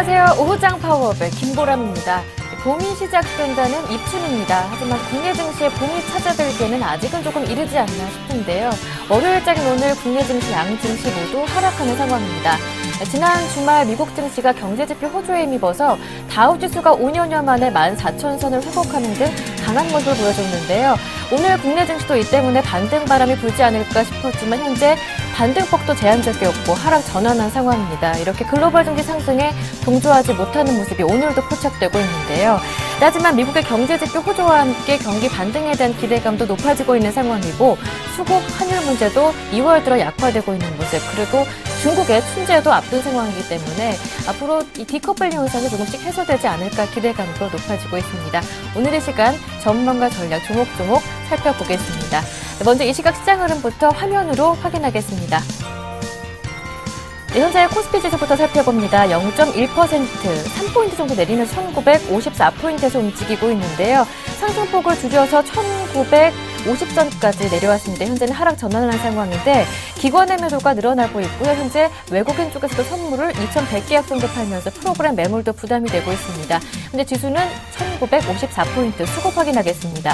안녕하세요. 오후장 파워업의 김보람입니다. 봄이 시작된다는 입춘입니다. 하지만 국내 증시의 봄이 찾아들기에는 아직은 조금 이르지 않나 싶은데요. 월요일장인 오늘 국내 증시, 양 증시 모두 하락하는 상황입니다. 지난 주말 미국 증시가 경제지표 호조에 힘입어서 다우지수가 5년여 만에 14,000선을 회복하는 등 강한 모습을 보여줬는데요. 오늘 국내 증시도 이 때문에 반등 바람이 불지 않을까 싶었지만 현재 반등폭도 제한적이었고 하락 전환한 상황입니다. 이렇게 글로벌 증시 상승에 동조하지 못하는 모습이 오늘도 포착되고 있는데요. 하지만 미국의 경제지표 호조와 함께 경기 반등에 대한 기대감도 높아지고 있는 상황이고 수국 환율 문제도 2월 들어 약화되고 있는 모습, 그리고 중국의 춘제도 앞둔 상황이기 때문에 앞으로 이 디커플링 현상이 조금씩 해소되지 않을까 기대감도 높아지고 있습니다. 오늘의 시간 전망과 전략 조목조목 살펴보겠습니다. 먼저 이 시각 시장 흐름부터 화면으로 확인하겠습니다. 현재 코스피 지수부터 살펴봅니다. 0.1%, 3포인트 정도 내리면서 1954포인트에서 움직이고 있는데요. 상승폭을 줄여서 1950선까지 내려왔습니다. 현재는 하락 전환을 한 상황인데 기관의 매도가 늘어나고 있고요. 현재 외국인 쪽에서도 선물을 2,100계약 정도 팔면서 프로그램 매물도 부담이 되고 있습니다. 현재 지수는 1954포인트 수급 확인하겠습니다.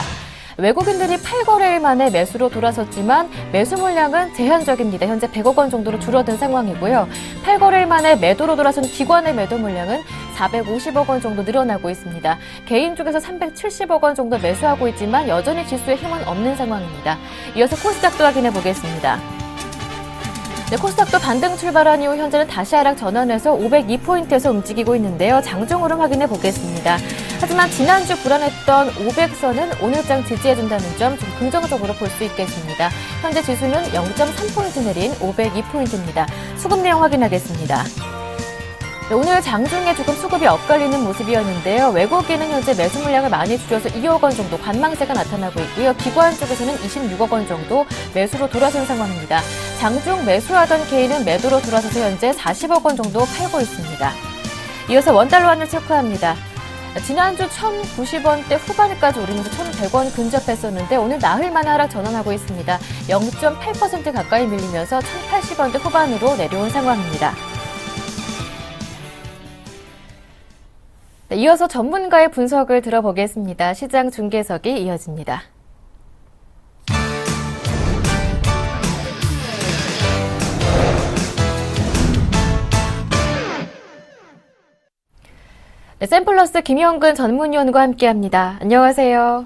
외국인들이 8거래일 만에 매수로 돌아섰지만 매수 물량은 제한적입니다. 현재 100억 원 정도로 줄어든 상황이고요. 8거래일 만에 매도로 돌아선 기관의 매도 물량은 450억 원 정도 늘어나고 있습니다. 개인 쪽에서 370억 원 정도 매수하고 있지만 여전히 지수에 힘은 없는 상황입니다. 이어서 코스닥도 확인해 보겠습니다. 네, 코스닥도 반등 출발한 이후 현재는 다시 하락 전환해서 502포인트에서 움직이고 있는데요. 장중 흐름 확인해 보겠습니다. 하지만 지난주 불안했던 500선은 오늘장 지지해준다는 점 좀 긍정적으로 볼 수 있겠습니다. 현재 지수는 0.3포인트 내린 502포인트입니다. 수급 내용 확인하겠습니다. 네, 오늘 장중에 조금 수급이 엇갈리는 모습이었는데요. 외국인은 현재 매수 물량을 많이 줄여서 2억 원 정도 관망세가 나타나고 있고요. 기관 쪽에서는 26억 원 정도 매수로 돌아선 상황입니다. 장중 매수하던 개인은 매도로 돌아서서 현재 40억 원 정도 팔고 있습니다. 이어서 원달러 환율 체크합니다. 지난주 1,090원대 후반까지 오르면서 1,100원 근접했었는데 오늘 나흘 만에 하락 전환하고 있습니다. 0.8% 가까이 밀리면서 1,080원대 후반으로 내려온 상황입니다. 네, 이어서 전문가의 분석을 들어보겠습니다. 시장 중계석이 이어집니다. 네, 샘플러스 김영근 전문위원과 함께합니다. 안녕하세요.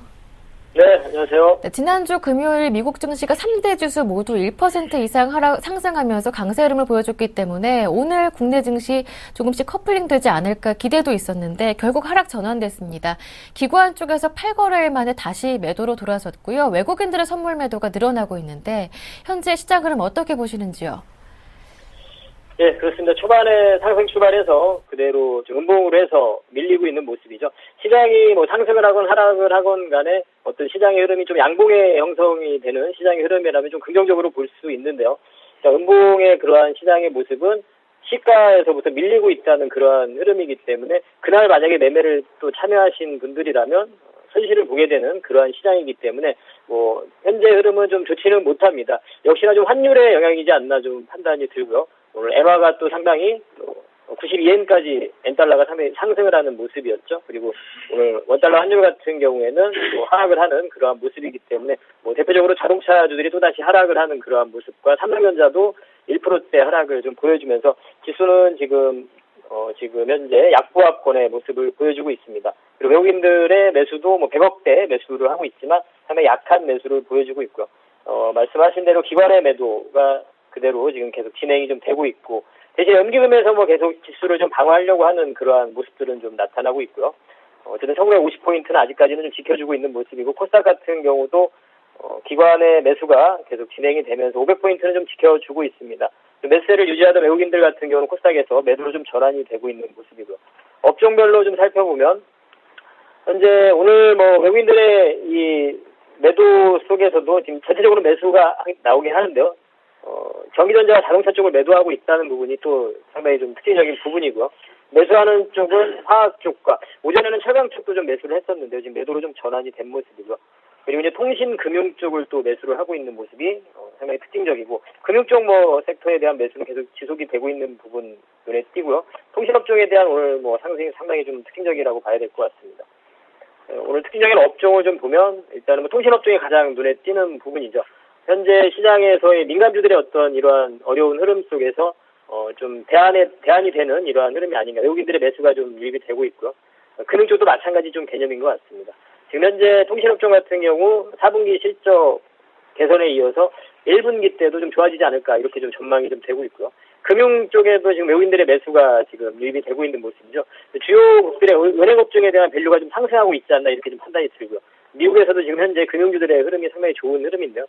네, 안녕하세요. 네, 지난주 금요일 미국 증시가 3대 지수 모두 1% 이상 상승하면서 강세 흐름을 보여줬기 때문에 오늘 국내 증시 조금씩 커플링 되지 않을까 기대도 있었는데 결국 하락 전환됐습니다. 기관 쪽에서 8거래일 만에 다시 매도로 돌아섰고요. 외국인들의 선물 매도가 늘어나고 있는데 현재 시장 흐름 어떻게 보시는지요? 예, 그렇습니다. 초반에 상승 출발해서 그대로 좀 음봉으로 해서 밀리고 있는 모습이죠. 시장이 뭐 상승을 하건 하락을 하건 간에 어떤 시장의 흐름이 좀 양봉의 형성이 되는 시장의 흐름이라면 좀 긍정적으로 볼 수 있는데요. 자, 음봉의 그러한 시장의 모습은 시가에서부터 밀리고 있다는 그러한 흐름이기 때문에 그날 만약에 매매를 또 참여하신 분들이라면 손실을 보게 되는 그러한 시장이기 때문에 뭐 현재 흐름은 좀 좋지는 못합니다. 역시나 좀 환율의 영향이지 않나 좀 판단이 들고요. 오늘 엔화가 또 상당히 92엔까지 엔달러가 상당히 상승을 하는 모습이었죠. 그리고 오늘 원달러 환율 같은 경우에는 또 하락을 하는 그러한 모습이기 때문에 뭐 대표적으로 자동차주들이 또다시 하락을 하는 그러한 모습과 삼성전자도 1%대 하락을 좀 보여주면서 지수는 지금 현재 약보합권의 모습을 보여주고 있습니다. 그리고 외국인들의 매수도 뭐 100억대 매수를 하고 있지만 상당히 약한 매수를 보여주고 있고요. 말씀하신 대로 기관의 매도가 그대로 지금 계속 진행이 좀 되고 있고 대신 연기금에서 뭐 계속 지수를 좀 방어하려고 하는 그러한 모습들은 좀 나타나고 있고요. 어쨌든 1950포인트는 아직까지는 좀 지켜주고 있는 모습이고 코스닥 같은 경우도 기관의 매수가 계속 진행이 되면서 500포인트는 좀 지켜주고 있습니다. 매수세를 유지하던 외국인들 같은 경우는 코스닥에서 매도로 좀 전환이 되고 있는 모습이고요. 업종별로 좀 살펴보면 현재 오늘 뭐 외국인들의 이 매도 속에서도 지금 전체적으로 매수가 나오긴 하는데요. 전기전자와 자동차 쪽을 매도하고 있다는 부분이 또 상당히 좀 특징적인 부분이고요. 매수하는 쪽은 화학 쪽과 오전에는 철강 쪽도 좀 매수를 했었는데요. 지금 매도로 좀 전환이 된 모습이고요. 그리고 이제 통신 금융 쪽을 또 매수를 하고 있는 모습이 상당히 특징적이고, 금융 쪽 뭐 섹터에 대한 매수는 계속 지속이 되고 있는 부분 눈에 띄고요. 통신업 쪽에 대한 오늘 뭐 상승이 상당히 좀 특징적이라고 봐야 될 것 같습니다. 오늘 특징적인 업종을 좀 보면 일단은 뭐 통신업 쪽이 가장 눈에 띄는 부분이죠. 현재 시장에서의 민간주들의 어떤 이러한 어려운 흐름 속에서 좀 대안이 되는 이러한 흐름이 아닌가. 외국인들의 매수가 좀 유입이 되고 있고요. 금융 쪽도 마찬가지 좀 개념인 것 같습니다. 지금 현재 통신업종 같은 경우 4분기 실적 개선에 이어서 1분기 때도 좀 좋아지지 않을까 이렇게 좀 전망이 좀 되고 있고요. 금융 쪽에도 지금 외국인들의 매수가 지금 유입이 되고 있는 모습이죠. 주요 국들의 은행업종에 대한 밸류가 좀 상승하고 있지 않나 이렇게 좀 판단이 들고요. 미국에서도 지금 현재 금융주들의 흐름이 상당히 좋은 흐름인데요.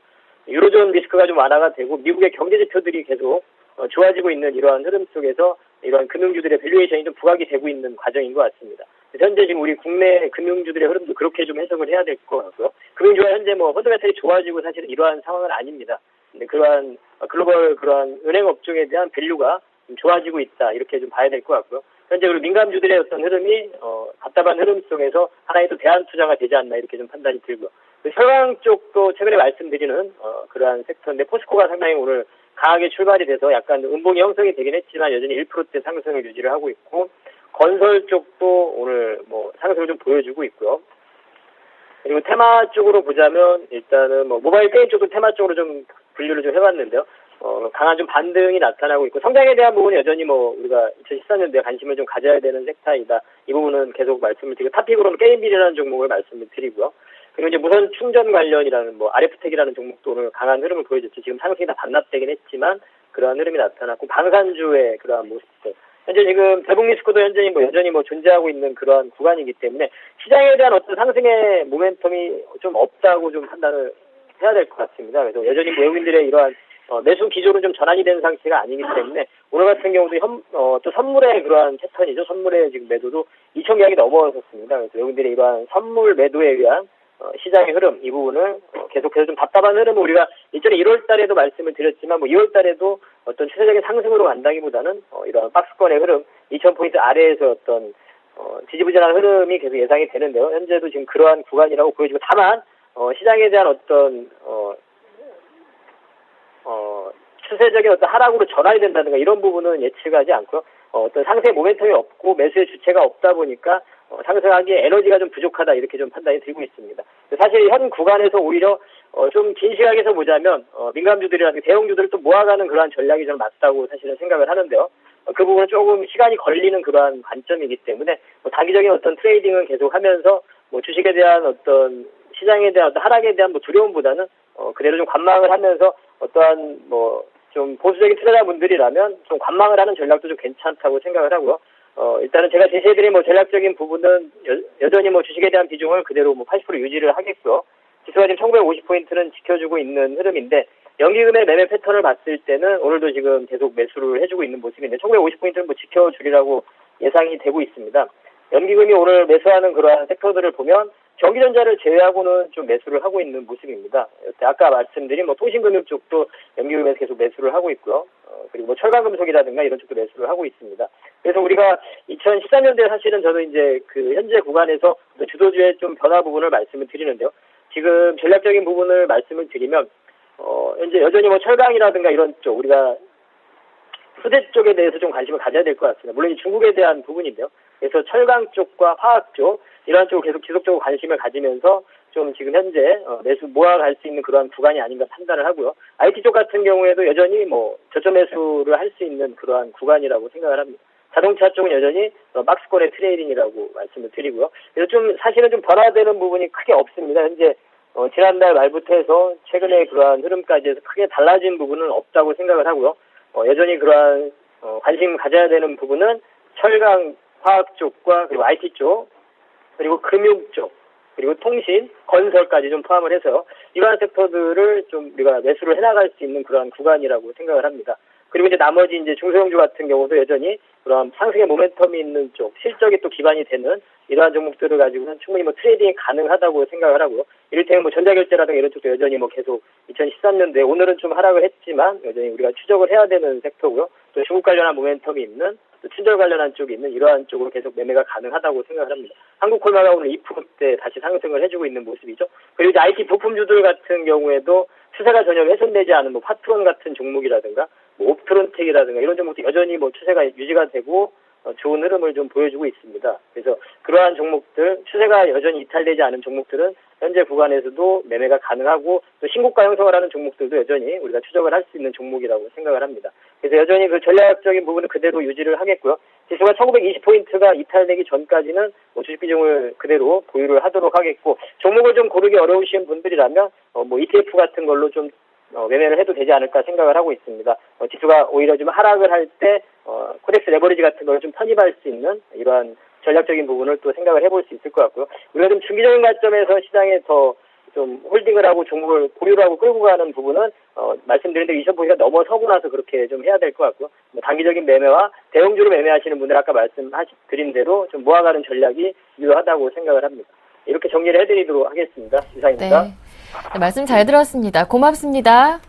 유로존 리스크가 좀 완화가 되고 미국의 경제 지표들이 계속 좋아지고 있는 이러한 흐름 속에서 이러한 금융주들의 밸류에이션이 좀 부각이 되고 있는 과정인 것 같습니다. 현재 지금 우리 국내 금융주들의 흐름도 그렇게 좀 해석을 해야 될 것 같고요. 금융주가 현재 뭐 펀더멘털이 좋아지고 사실은 이러한 상황은 아닙니다. 근데 그러한 글로벌 그러한 은행 업종에 대한 밸류가 좀 좋아지고 있다 이렇게 좀 봐야 될 것 같고요. 현재 우리 민간주들의 어떤 흐름이 답답한 흐름 속에서 하나의 또 대안 투자가 되지 않나 이렇게 좀 판단이 들고요. 철강 쪽도 최근에 말씀드리는 그러한 섹터인데 포스코가 상당히 오늘 강하게 출발이 돼서 약간 음봉이 형성이 되긴 했지만 여전히 1%대 상승을 유지를 하고 있고, 건설 쪽도 오늘 뭐 상승을 좀 보여주고 있고요. 그리고 테마 쪽으로 보자면 일단은 뭐 모바일 게임 쪽도 테마 쪽으로 좀 분류를 좀 해봤는데요. 강한 좀 반등이 나타나고 있고, 성장에 대한 부분은 여전히 뭐 우리가 2014년도에 관심을 좀 가져야 되는 섹터이다. 이 부분은 계속 말씀을 드리고, 탑픽으로는 게임빌이라는 종목을 말씀을 드리고요. 그리고 이제 무선 충전 관련이라는 뭐 RF텍이라는 종목도 오늘 강한 흐름을 보여줬죠. 지금 상승이 다 반납되긴 했지만 그러한 흐름이 나타났고, 방산주의 그러한 모습들. 현재 지금 대북 리스크도 현재 뭐 여전히 뭐 존재하고 있는 그러한 구간이기 때문에 시장에 대한 어떤 상승의 모멘텀이 좀 없다고 좀 판단을 해야 될 것 같습니다. 그래서 여전히 외국인들의 이러한 매수 기조는 좀 전환이 된 상태가 아니기 때문에 오늘 같은 경우도 또 선물의 그러한 패턴이죠. 선물의 지금 매도도 2천 계약이 넘어섰습니다. 그래서 외국인들의 이러한 선물 매도에 의한 시장의 흐름, 이 부분을 계속해서 좀 답답한 흐름을 우리가 이전에 1월 달에도 말씀을 드렸지만 뭐 2월 달에도 어떤 추세적인 상승으로 간다기보다는 이런 박스권의 흐름, 2000포인트 아래에서 어떤 지지부진한 흐름이 계속 예상이 되는데요. 현재도 지금 그러한 구간이라고 보여지고, 다만 시장에 대한 어떤 추세적인 어떤 하락으로 전환이 된다든가 이런 부분은 예측하지 않고요. 어떤 상세 모멘텀이 없고 매수의 주체가 없다 보니까 상승하기에 에너지가 좀 부족하다 이렇게 좀 판단이 들고 있습니다. 사실 현 구간에서 오히려 좀 긴 시각에서 보자면 민간주들이라든가 대형주들을 또 모아가는 그러한 전략이 좀 맞다고 사실은 생각을 하는데요. 그 부분은 조금 시간이 걸리는 그러한 관점이기 때문에 단기적인 어떤 트레이딩은 계속하면서 주식에 대한 어떤 시장에 대한 어떤 하락에 대한 두려움보다는 그대로 좀 관망을 하면서 어떠한 좀 보수적인 투자자분들이라면 좀 관망을 하는 전략도 좀 괜찮다고 생각을 하고요. 일단은 제가 제시해드린 전략적인 부분은 여전히 주식에 대한 비중을 그대로 80% 유지를 하겠고요. 지수가 지금 1950포인트는 지켜주고 있는 흐름인데, 연기금의 매매 패턴을 봤을 때는 오늘도 지금 계속 매수를 해주고 있는 모습인데 1950포인트는 지켜주리라고 예상이 되고 있습니다. 연기금이 오늘 매수하는 그러한 섹터들을 보면 전기전자를 제외하고는 좀 매수를 하고 있는 모습입니다. 아까 말씀드린 통신금융 쪽도 연기금에서 계속 매수를 하고 있고요. 그리고 철강금속이라든가 이런 쪽도 매수를 하고 있습니다. 그래서 우리가 2013년도에 사실은 저도 이제 그 현재 구간에서 주도주의 좀 변화 부분을 말씀을 드리는데요. 지금 전략적인 부분을 말씀을 드리면 현재 여전히 철강이라든가 이런 쪽, 우리가 수대 쪽에 대해서 좀 관심을 가져야 될 것 같습니다. 물론 중국에 대한 부분인데요. 그래서 철강 쪽과 화학 쪽 이러한 쪽으로 계속 지속적으로 관심을 가지면서 좀 지금 현재 매수 모아갈 수 있는 그러한 구간이 아닌가 판단을 하고요. IT 쪽 같은 경우에도 여전히 저점 매수를 할 수 있는 그러한 구간이라고 생각을 합니다. 자동차 쪽은 여전히 박스권의 트레이딩이라고 말씀을 드리고요. 그래서 좀 사실은 좀 변화되는 부분이 크게 없습니다. 현재 지난달 말부터 해서 최근에 그러한 흐름까지 해서 크게 달라진 부분은 없다고 생각을 하고요. 여전히 그러한 관심 가져야 되는 부분은 철강, 화학 쪽과 그리고 IT 쪽, 그리고 금융 쪽, 그리고 통신, 건설까지 좀 포함을 해서 이러한 섹터들을 좀 우리가 매수를 해나갈 수 있는 그러한 구간이라고 생각을 합니다. 그리고 이제 나머지 이제 중소형주 같은 경우도 여전히 그런 상승의 모멘텀이 있는 쪽, 실적이 또 기반이 되는 이러한 종목들을 가지고는 충분히 뭐 트레이딩이 가능하다고 생각을 하고요. 이를테면 뭐 전자결제라든가 이런 쪽도 여전히 뭐 계속 2013년도에 오늘은 좀 하락을 했지만 여전히 우리가 추적을 해야 되는 섹터고요. 또 중국 관련한 모멘텀이 있는 또 친절 관련한 쪽이 있는 이러한 쪽으로 계속 매매가 가능하다고 생각을 합니다. 한국콜마가 오늘 2%대 다시 상승을 해주고 있는 모습이죠. 그리고 이제 IT 부품주들 같은 경우에도 추세가 전혀 훼손되지 않은 뭐 파트론 같은 종목이라든가 뭐 옵트론텍이라든가 이런 종목도 여전히 뭐 추세가 유지가 되고 좋은 흐름을 좀 보여주고 있습니다. 그래서 그러한 종목들, 추세가 여전히 이탈되지 않은 종목들은 현재 구간에서도 매매가 가능하고 또 신고가 형성을 하는 종목들도 여전히 우리가 추적을 할 수 있는 종목이라고 생각을 합니다. 그래서 여전히 그 전략적인 부분은 그대로 유지를 하겠고요. 지수가 1920포인트가 이탈되기 전까지는 뭐 주식 비중을 그대로 보유를 하도록 하겠고, 종목을 좀 고르기 어려우신 분들이라면 뭐 ETF 같은 걸로 좀 매매를 해도 되지 않을까 생각을 하고 있습니다. 지수가 오히려 좀 하락을 할 때 코덱스 레버리지 같은 걸 좀 편입할 수 있는 이러한 전략적인 부분을 또 생각을 해볼 수 있을 것 같고요. 우리가 좀 중기적인 관점에서 시장에 더 좀 홀딩을 하고 종목을 보유를 하고 끌고 가는 부분은 말씀드린 대로 20포인트가 넘어서고 나서 그렇게 좀 해야 될 것 같고요. 뭐 단기적인 매매와 대형주로 매매하시는 분들 아까 말씀드린 대로 좀 모아가는 전략이 유효하다고 생각을 합니다. 이렇게 정리를 해드리도록 하겠습니다. 이상입니다. 네. 네, 말씀 잘 들었습니다. 고맙습니다.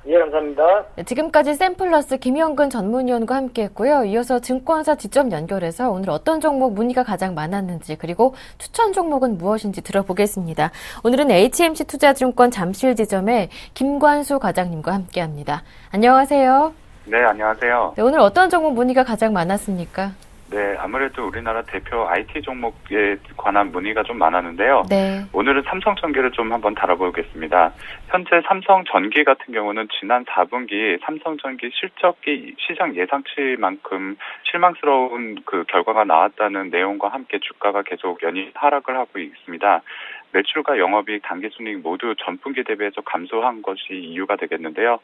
예, 감사합니다. 네, 지금까지 샘플러스 김영근 전문위원과 함께했고요. 이어서 증권사 직접 연결해서 오늘 어떤 종목 문의가 가장 많았는지 그리고 추천 종목은 무엇인지 들어보겠습니다. 오늘은 HMC투자증권 잠실지점의 김관수 과장님과 함께합니다. 안녕하세요. 네, 안녕하세요. 네, 오늘 어떤 종목 문의가 가장 많았습니까? 네, 아무래도 우리나라 대표 IT 종목에 관한 문의가 좀 많았는데요. 네. 오늘은 삼성전기를 좀 한번 다뤄보겠습니다. 현재 삼성전기 같은 경우는 지난 4분기 삼성전기 실적이 시장 예상치만큼 실망스러운 그 결과가 나왔다는 내용과 함께 주가가 계속 연일 하락을 하고 있습니다. 매출과 영업이익, 당기순이익 모두 전분기 대비해서 감소한 것이 이유가 되겠는데요.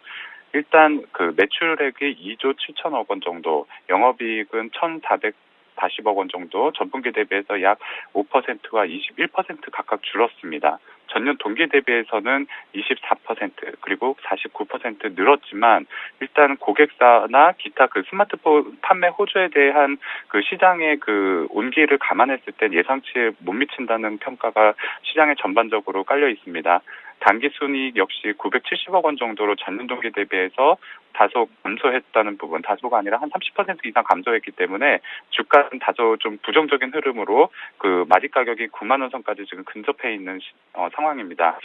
일단 그 매출액이 2조 7천억 원 정도, 영업이익은 1,440억 원 정도, 전분기 대비해서 약 5%와 21% 각각 줄었습니다. 전년 동기 대비해서는 24% 그리고 49% 늘었지만 일단 고객사나 기타 그 스마트폰 판매 호조에 대한 그 시장의 그 온기를 감안했을 때 예상치에 못 미친다는 평가가 시장에 전반적으로 깔려 있습니다. 당기순이익 역시 970억 원 정도로 전년 동기 대비해서 다소 감소했다는 부분, 다소가 아니라 한 30% 이상 감소했기 때문에 주가는 다소 좀 부정적인 흐름으로 그 마직 가격이 9만 원 선까지 지금 근접해 있는 상황입니다.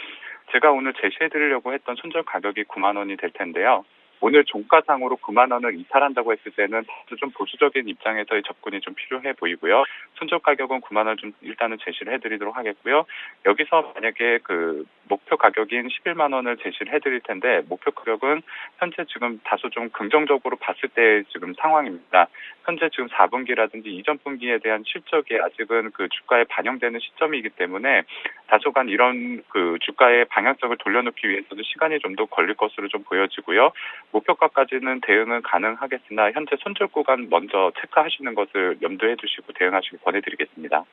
제가 오늘 제시해드리려고 했던 손절 가격이 9만 원이 될 텐데요. 오늘 종가상으로 9만 원을 이탈한다고 했을 때는 좀 보수적인 입장에서의 접근이 좀 필요해 보이고요. 손절 가격은 9만 원 좀 일단은 제시를 해드리도록 하겠고요. 여기서 만약에 그 목표 가격인 11만 원을 제시를 해드릴 텐데 목표 가격은 현재 지금 다소 좀 긍정적으로 봤을 때 지금 상황입니다. 현재 지금 4분기라든지 이전 분기에 대한 실적이 아직은 그 주가에 반영되는 시점이기 때문에 다소간 이런 그 주가의 방향성을 돌려놓기 위해서도 시간이 좀 더 걸릴 것으로 좀 보여지고요. 목표가까지는 대응은 가능하겠으나 현재 손절 구간 먼저 체크하시는 것을 염두에 두시고 대응하시길 권해드리겠습니다.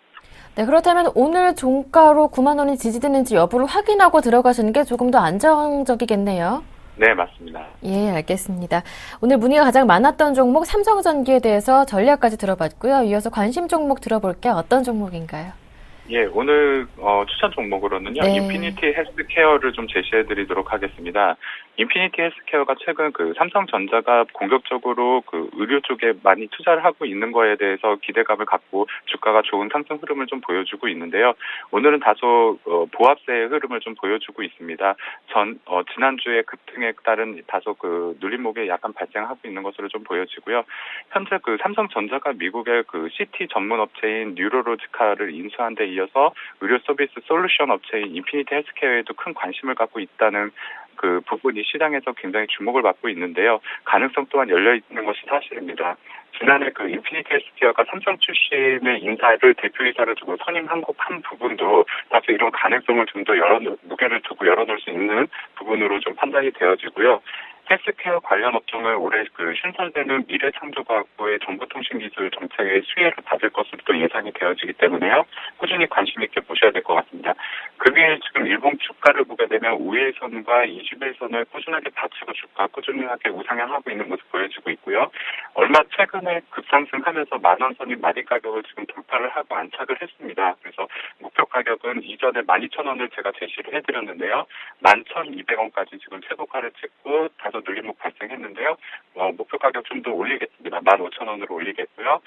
네, 그렇다면 오늘 종가로 9만 원이 지지되는지 여부를 확인하고 들어가시는 게 조금 더 안정적이겠네요. 네, 맞습니다. 예, 알겠습니다. 오늘 문의가 가장 많았던 종목 삼성전기에 대해서 전략까지 들어봤고요. 이어서 관심 종목 들어볼게요. 어떤 종목인가요? 예, 오늘 추천 종목으로는요. 네. 인피니티 헬스케어를 좀 제시해드리도록 하겠습니다. 인피니티 헬스케어가 최근 그 삼성전자가 공격적으로 그 의료 쪽에 많이 투자를 하고 있는 거에 대해서 기대감을 갖고 주가가 좋은 상승 흐름을 좀 보여주고 있는데요. 오늘은 다소 보합세의 흐름을 좀 보여주고 있습니다. 지난주에 급등에 따른 다소 그 눌림목에 약간 발생하고 있는 것으로 좀 보여지고요. 현재 그 삼성전자가 미국의 그 CT 전문 업체인 뉴로로지카를 인수한 데 이어서 의료 서비스 솔루션 업체인 인피니티 헬스케어에도 큰 관심을 갖고 있다는 그 부분이 시장에서 굉장히 주목을 받고 있는데요. 가능성 또한 열려 있는 것이 사실입니다. 지난해 그 인피니티 헬스케어가 삼성 출신의 인사를 대표이사를 두고 선임한 부분도 다소 이런 가능성을 좀 더 무게를 두고 열어놓을 수 있는 부분으로 좀 판단이 되어지고요. 헬스케어 관련 업종을 올해 그 신설되는 미래창조과학부의 정보통신기술 정책의 수혜를 받을 것으로 또 예상이 되어지기 때문에요. 꾸준히 관심 있게 보셔야 될 것 같습니다. 그 위에 지금 일본 주가를 보게 되면 보면 5일선과 20일선을 꾸준하게 받치고 주가 꾸준하게 우상향하고 있는 모습 보여지고 있고요. 얼마 최근에 급상승하면서 만원선이 마디 가격을 지금 돌파를 하고 안착을 했습니다. 그래서 목표 가격은 이전에 12,000원을 제가 제시를 해드렸는데요. 11,200원까지 지금 최고가를 찍고 다소 눌림목 발생했는데요. 목표 가격 좀 더 올리겠습니다. 15,000원으로 올리겠고요.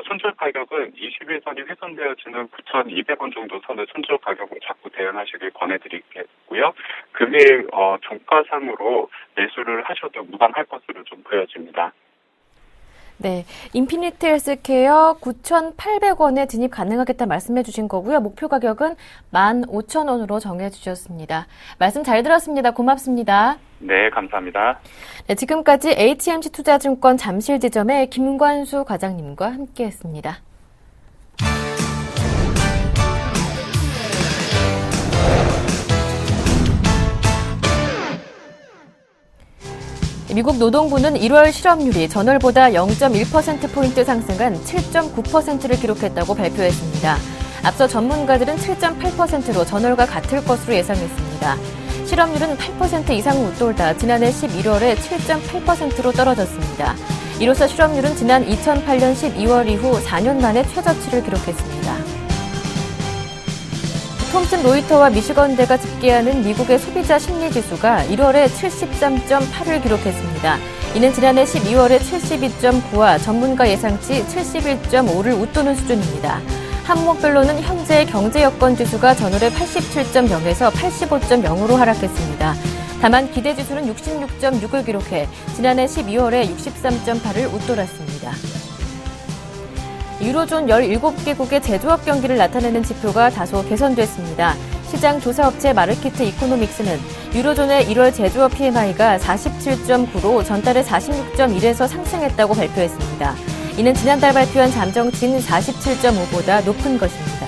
손절 가격은 21선이 훼손되어지는 9,200원 정도 선을 손절 가격으로 자꾸 대응하시길 권해드리겠고요. 금일 종가상으로 매수를 하셔도 무방할 것으로 좀 보여집니다. 네, 인피니트 헬스케어 9,800원에 진입 가능하겠다 말씀해 주신 거고요. 목표 가격은 15,000원으로 정해 주셨습니다. 말씀 잘 들었습니다. 고맙습니다. 네, 감사합니다. 네, 지금까지 HMC 투자증권 잠실지점의 김관수 과장님과 함께했습니다. 미국 노동부는 1월 실업률이 전월보다 0.1%포인트 상승한 7.9%를 기록했다고 발표했습니다. 앞서 전문가들은 7.8%로 전월과 같을 것으로 예상했습니다. 실업률은 8% 이상을 웃돌다 지난해 11월에 7.8%로 떨어졌습니다. 이로써 실업률은 지난 2008년 12월 이후 4년 만에 최저치를 기록했습니다. 톰슨 로이터와 미시건대가 집계하는 미국의 소비자 심리지수가 1월에 73.8을 기록했습니다. 이는 지난해 12월에 72.9와 전문가 예상치 71.5를 웃도는 수준입니다. 항목별로는 현재의 경제 여건 지수가 전월에 87.0에서 85.0으로 하락했습니다. 다만 기대 지수는 66.6을 기록해 지난해 12월에 63.8을 웃돌았습니다. 유로존 17개국의 제조업 경기를 나타내는 지표가 다소 개선됐습니다. 시장 조사업체 마르키트 이코노믹스는 유로존의 1월 제조업 PMI가 47.9로 전달에 46.1에서 상승했다고 발표했습니다. 이는 지난달 발표한 잠정치인 47.5보다 높은 것입니다.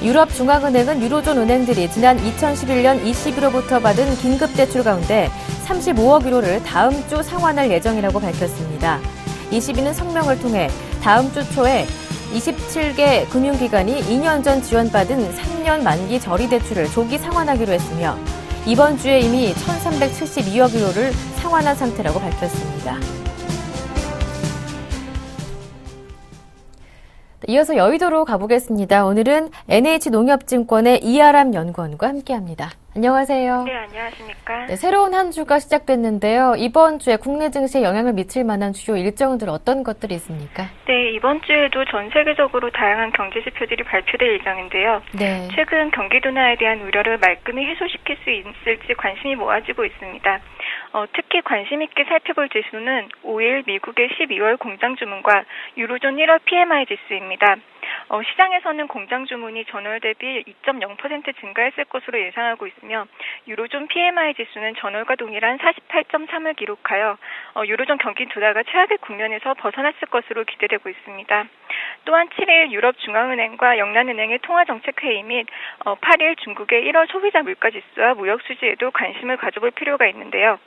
유럽중앙은행은 유로존 은행들이 지난 2011년 21호부터 받은 긴급대출 가운데 35억 유로를 다음 주 상환할 예정이라고 밝혔습니다. 22는 성명을 통해 다음 주 초에 27개 금융기관이 2년 전 지원받은 3년 만기 저리대출을 조기 상환하기로 했으며 이번 주에 이미 1,372억 유로를 상환한 상태라고 밝혔습니다. 이어서 여의도로 가보겠습니다. 오늘은 NH농협증권의 이아람 연구원과 함께합니다. 안녕하세요. 네, 안녕하십니까. 네, 새로운 한 주가 시작됐는데요. 이번 주에 국내 증시에 영향을 미칠 만한 주요 일정들 어떤 것들이 있습니까? 네, 이번 주에도 전 세계적으로 다양한 경제 지표들이 발표될 예정인데요. 네. 최근 경기 둔화에 대한 우려를 말끔히 해소시킬 수 있을지 관심이 모아지고 있습니다. 특히 관심 있게 살펴볼 지수는 5일 미국의 12월 공장 주문과 유로존 1월 PMI 지수입니다. 시장에서는 공장 주문이 전월 대비 2.0% 증가했을 것으로 예상하고 있으며 유로존 PMI 지수는 전월과 동일한 48.3을 기록하여 유로존 경기 둔화가 최악의 국면에서 벗어났을 것으로 기대되고 있습니다. 또한 7일 유럽중앙은행과 영란은행의 통화정책회의 및 8일 중국의 1월 소비자 물가지수와 무역수지에도 관심을 가져볼 필요가 있는데요.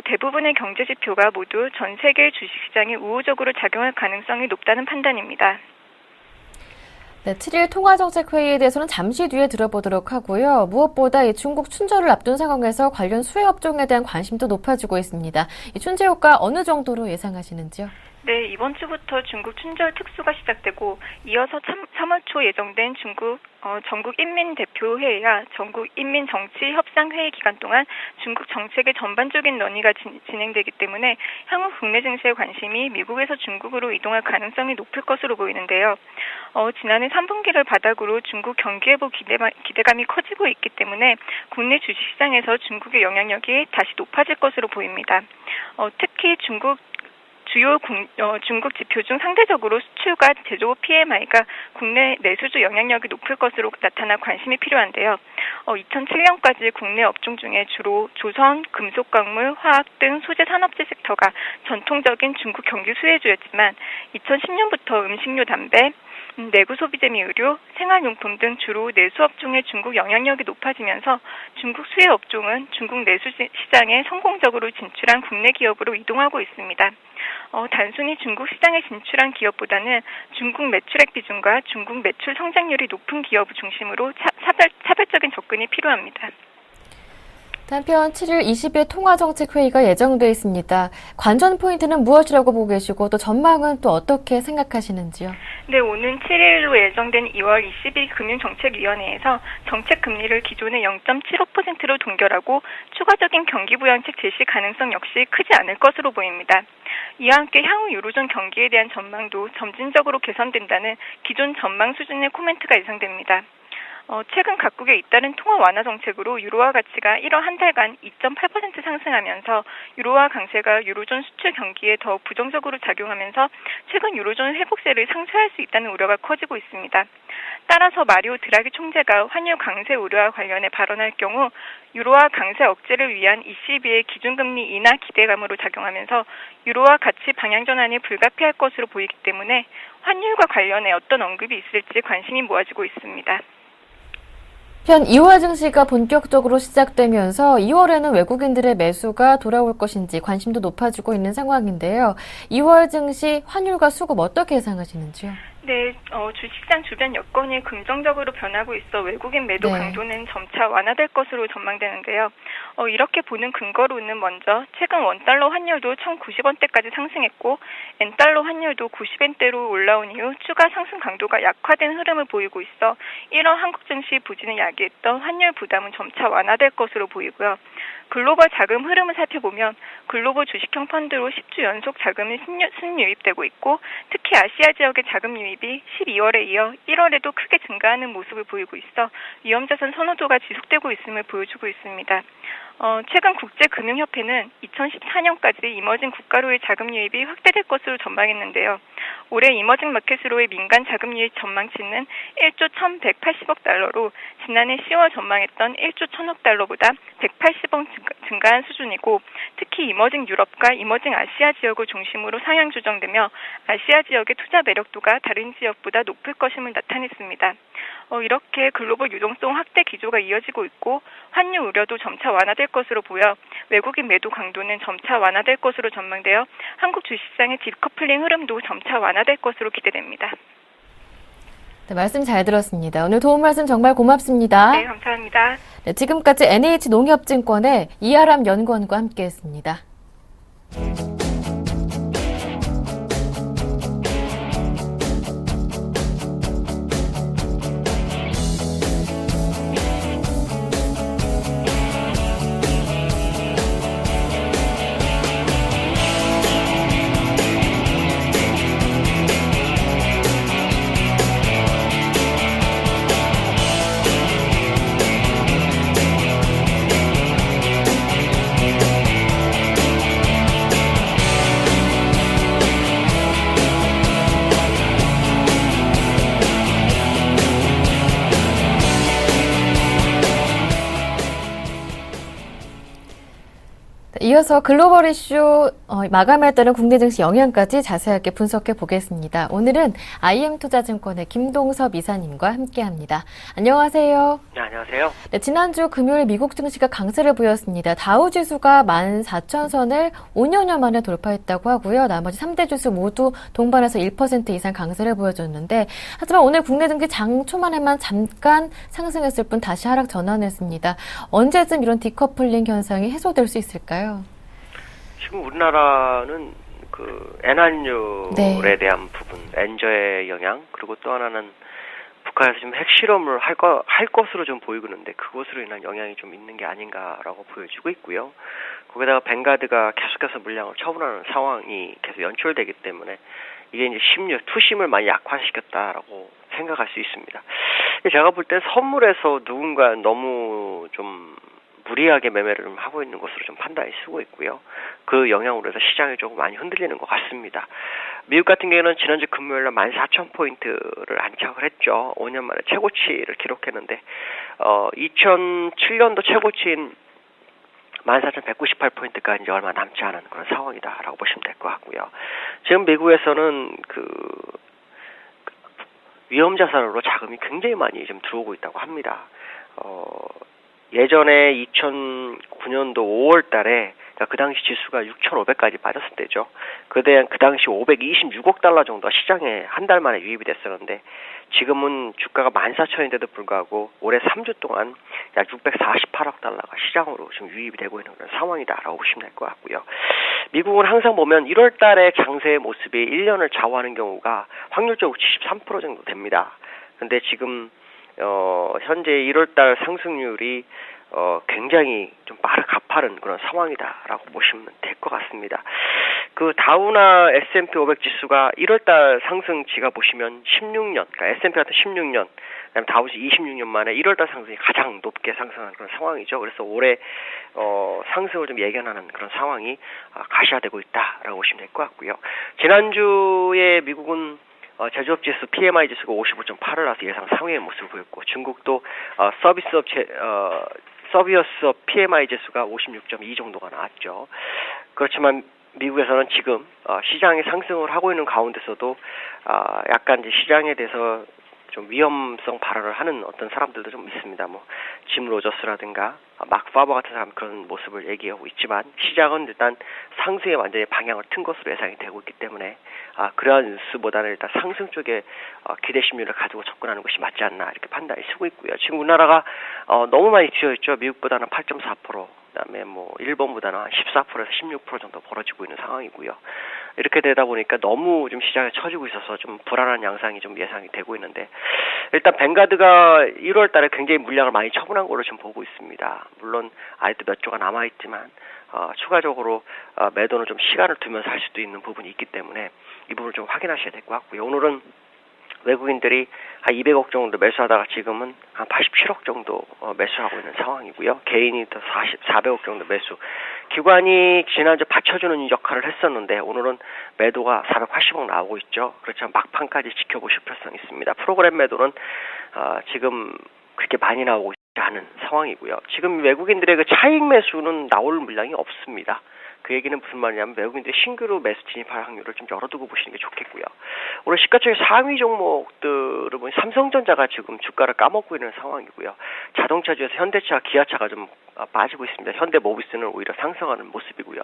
대부분의 경제지표가 모두 전 세계 주식시장에 우호적으로 작용할 가능성이 높다는 판단입니다. 네, 7일 통화정책회의에 대해서는 잠시 뒤에 들어보도록 하고요. 무엇보다 이 중국 춘절을 앞둔 상황에서 관련 수혜업종에 대한 관심도 높아지고 있습니다. 이 춘제 효과 어느 정도로 예상하시는지요? 네, 이번 주부터 중국 춘절 특수가 시작되고 이어서 3월 초 예정된 중국 전국 인민대표회의와 전국 인민정치협상회의 기간 동안 중국 정책의 전반적인 논의가 진행되기 때문에 향후 국내 증시의 관심이 미국에서 중국으로 이동할 가능성이 높을 것으로 보이는데요. 지난해 3분기를 바닥으로 중국 경기회복 기대감이 커지고 있기 때문에 국내 주식시장에서 중국의 영향력이 다시 높아질 것으로 보입니다. 특히 주요 중국 지표 중 상대적으로 수출과 제조업 PMI가 국내 내수주 영향력이 높을 것으로 나타나 관심이 필요한데요. 2007년까지 국내 업종 중에 주로 조선, 금속광물, 화학 등 소재 산업재 섹터가 전통적인 중국 경기 수혜주였지만 2010년부터 음식료, 담배, 내구 소비재 및 의료, 생활용품 등 주로 내수 업종의 중국 영향력이 높아지면서 중국 수혜 업종은 중국 내수 시장에 성공적으로 진출한 국내 기업으로 이동하고 있습니다. 단순히 중국 시장에 진출한 기업보다는 중국 매출액 비중과 중국 매출 성장률이 높은 기업을 중심으로 차별적인 접근이 필요합니다. 한편 7일 20일 통화정책회의가 예정돼 있습니다. 관전 포인트는 무엇이라고 보고 계시고 또 전망은 또 어떻게 생각하시는지요? 네, 오는 7일로 예정된 2월 20일 금융정책위원회에서 정책금리를 기존의 0.75%로 동결하고 추가적인 경기부양책 제시 가능성 역시 크지 않을 것으로 보입니다. 이와 함께 향후 유로존 경기에 대한 전망도 점진적으로 개선된다는 기존 전망 수준의 코멘트가 예상됩니다. 최근 각국의 잇따른 통화 완화 정책으로 유로화 가치가 1월 한 달간 2.8% 상승하면서 유로화 강세가 유로존 수출 경기에 더욱 부정적으로 작용하면서 최근 유로존 회복세를 상쇄할 수 있다는 우려가 커지고 있습니다. 따라서 마리오 드라기 총재가 환율 강세 우려와 관련해 발언할 경우 유로화 강세 억제를 위한 ECB의 기준금리 인하 기대감으로 작용하면서 유로화 가치 방향 전환이 불가피할 것으로 보이기 때문에 환율과 관련해 어떤 언급이 있을지 관심이 모아지고 있습니다. 현 2월 증시가 본격적으로 시작되면서 2월에는 외국인들의 매수가 돌아올 것인지 관심도 높아지고 있는 상황인데요. 2월 증시 환율과 수급 어떻게 예상하시는지요? 네, 주식시장 주변 여건이 긍정적으로 변하고 있어 외국인 매도 강도는 점차 완화될 것으로 전망되는데요. 이렇게 보는 근거로는 먼저 최근 원달러 환율도 1,090원대까지 상승했고 엔달러 환율도 90엔대로 올라온 이후 추가 상승 강도가 약화된 흐름을 보이고 있어 1월 한국 증시 부진을 야기했던 환율 부담은 점차 완화될 것으로 보이고요. 글로벌 자금 흐름을 살펴보면 글로벌 주식형 펀드로 10주 연속 자금이 순유입되고 있고 특히 아시아 지역의 자금 유입이 12월에 이어 1월에도 크게 증가하는 모습을 보이고 있어 위험자산 선호도가 지속되고 있음을 보여주고 있습니다. 최근 국제금융협회는 2014년까지 이머징 국가로의 자금 유입이 확대될 것으로 전망했는데요. 올해 이머징 마켓으로의 민간 자금 유입 전망치는 1조 1,180억 달러로 지난해 10월 전망했던 1조 1,000억 달러보다 180억 증가한 수준이고 특히 이머징 유럽과 이머징 아시아 지역을 중심으로 상향 조정되며 아시아 지역의 투자 매력도가 다른 지역보다 높을 것임을 나타냈습니다. 이렇게 글로벌 유동성 확대 기조가 이어지고 있고 환율 우려도 점차 완화될 것으로 보여 외국인 매도 강도는 점차 완화될 것으로 전망되어 한국 주식시장의 디커플링 흐름도 점차 완화될 것으로 기대됩니다. 네, 말씀 잘 들었습니다. 오늘 도움 말씀 정말 고맙습니다. 네, 감사합니다. 네, 지금까지 NH농협증권의 이하람 연구원과 함께했습니다. 이어서 글로벌 이슈 마감에 따른 국내 증시 영향까지 자세하게 분석해 보겠습니다. 오늘은 IM투자증권의 김동섭 이사님과 함께합니다. 안녕하세요. 네, 안녕하세요. 네, 지난주 금요일 미국 증시가 강세를 보였습니다. 다우지수가 14,000선을 5년여 만에 돌파했다고 하고요. 나머지 3대 지수 모두 동반해서 1% 이상 강세를 보여줬는데 하지만 오늘 국내 증시 장 초반에만 잠깐 상승했을 뿐 다시 하락 전환했습니다. 언제쯤 이런 디커플링 현상이 해소될 수 있을까요? 지금 우리나라는 그 엔환율에 대한 부분, 엔저의 영향, 그리고 또 하나는 북한에서 지금 핵실험을 할 것으로 좀 보이고 있는데 그것으로 인한 영향이 좀 있는 게 아닌가라고 보여지고 있고요. 거기다가 뱅가드가 계속해서 물량을 처분하는 상황이 계속 연출되기 때문에 이게 이제 투심을 많이 약화시켰다라고 생각할 수 있습니다. 제가 볼 때 선물에서 누군가 너무 좀 무리하게 매매를 좀 하고 있는 것으로 좀 판단이 쓰고 있고요. 그 영향으로 해서 시장이 조금 많이 흔들리는 것 같습니다. 미국 같은 경우에는 지난주 금요일날 14,000포인트를 안착을 했죠. 5년 만에 최고치를 기록했는데 2007년도 최고치인 14,198포인트가 이제 얼마 남지 않은 그런 상황이다라고 보시면 될 것 같고요. 지금 미국에서는 위험자산으로 자금이 굉장히 많이 좀 들어오고 있다고 합니다. 예전에 2009년도 5월 달에 그 당시 지수가 6,500까지 빠졌을 때죠. 그 당시 526억 달러 정도가 시장에 한 달 만에 유입이 됐었는데 지금은 주가가 14,000원인데도 불구하고 올해 3주 동안 약 648억 달러가 시장으로 지금 유입이 되고 있는 그런 상황이다라고 보시면 될 것 같고요. 미국은 항상 보면 1월 달에 장세의 모습이 1년을 좌우하는 경우가 확률적으로 73% 정도 됩니다. 근데 지금 현재 1월 달 상승률이 굉장히 좀 가파른 그런 상황이다라고 보시면 될 것 같습니다. 그 다우나 S&P 500 지수가 1월달 상승치가 보시면 16년, 그러니까 S&P 같은 16년, 그다음에 다우지 26년 만에 1월달 상승이 가장 높게 상승하는 그런 상황이죠. 그래서 올해 상승을 좀 예견하는 그런 상황이 가시화되고 있다라고 보시면 될 것 같고요. 지난주에 미국은 제조업 지수 PMI 지수가 55.8을 나서 예상 상회의 모습을 보였고, 중국도 서비스업 PMI 지수가 56.2 정도가 나왔죠. 그렇지만 미국에서는 지금 시장이 상승을 하고 있는 가운데서도 약간 이제 시장에 대해서 좀 위험성 발언을 하는 어떤 사람들도 좀 있습니다. 뭐 짐 로저스라든가 막 파버 같은 사람 그런 모습을 얘기하고 있지만 시장은 일단 상승에 완전히 방향을 튼 것으로 예상이 되고 있기 때문에 그러한 뉴스보다는 일단 상승 쪽에 기대 심리를 가지고 접근하는 것이 맞지 않나 이렇게 판단이 서고 있고요. 지금 우리나라가 너무 많이 뒤져 있죠. 미국보다는 8.4%. 그다음에 뭐 일본보다는 한 14%에서 16% 정도 벌어지고 있는 상황이고요. 이렇게 되다 보니까 너무 좀 시장에 처지고 있어서 좀 불안한 양상이 좀 예상이 되고 있는데, 일단 뱅가드가 1월 달에 굉장히 물량을 많이 처분한 걸로 지금 보고 있습니다. 물론 아직도 몇 조가 남아 있지만 추가적으로 매도는 좀 시간을 두면서 할 수도 있는 부분이 있기 때문에 이 부분을 좀 확인하셔야 될 것 같고요. 오늘은 외국인들이 한 200억 정도 매수하다가 지금은 한 87억 정도 매수하고 있는 상황이고요. 개인이 더 400억 정도 매수. 기관이 지난주 받쳐주는 역할을 했었는데 오늘은 매도가 480억 나오고 있죠. 그렇지만 막판까지 지켜보실 필요성이 있습니다. 프로그램 매도는 지금 그렇게 많이 나오고 있지 않은 상황이고요. 지금 외국인들의 그 차익 매수는 나올 물량이 없습니다. 그 얘기는 무슨 말이냐면 외국인들이 신규로 매수 진입할 확률을 좀 열어두고 보시는 게 좋겠고요. 오늘 시가총액 상위 종목들을 보면 삼성전자가 지금 주가를 까먹고 있는 상황이고요. 자동차 중에서 현대차, 기아차가 좀 빠지고 있습니다. 현대모비스는 오히려 상승하는 모습이고요.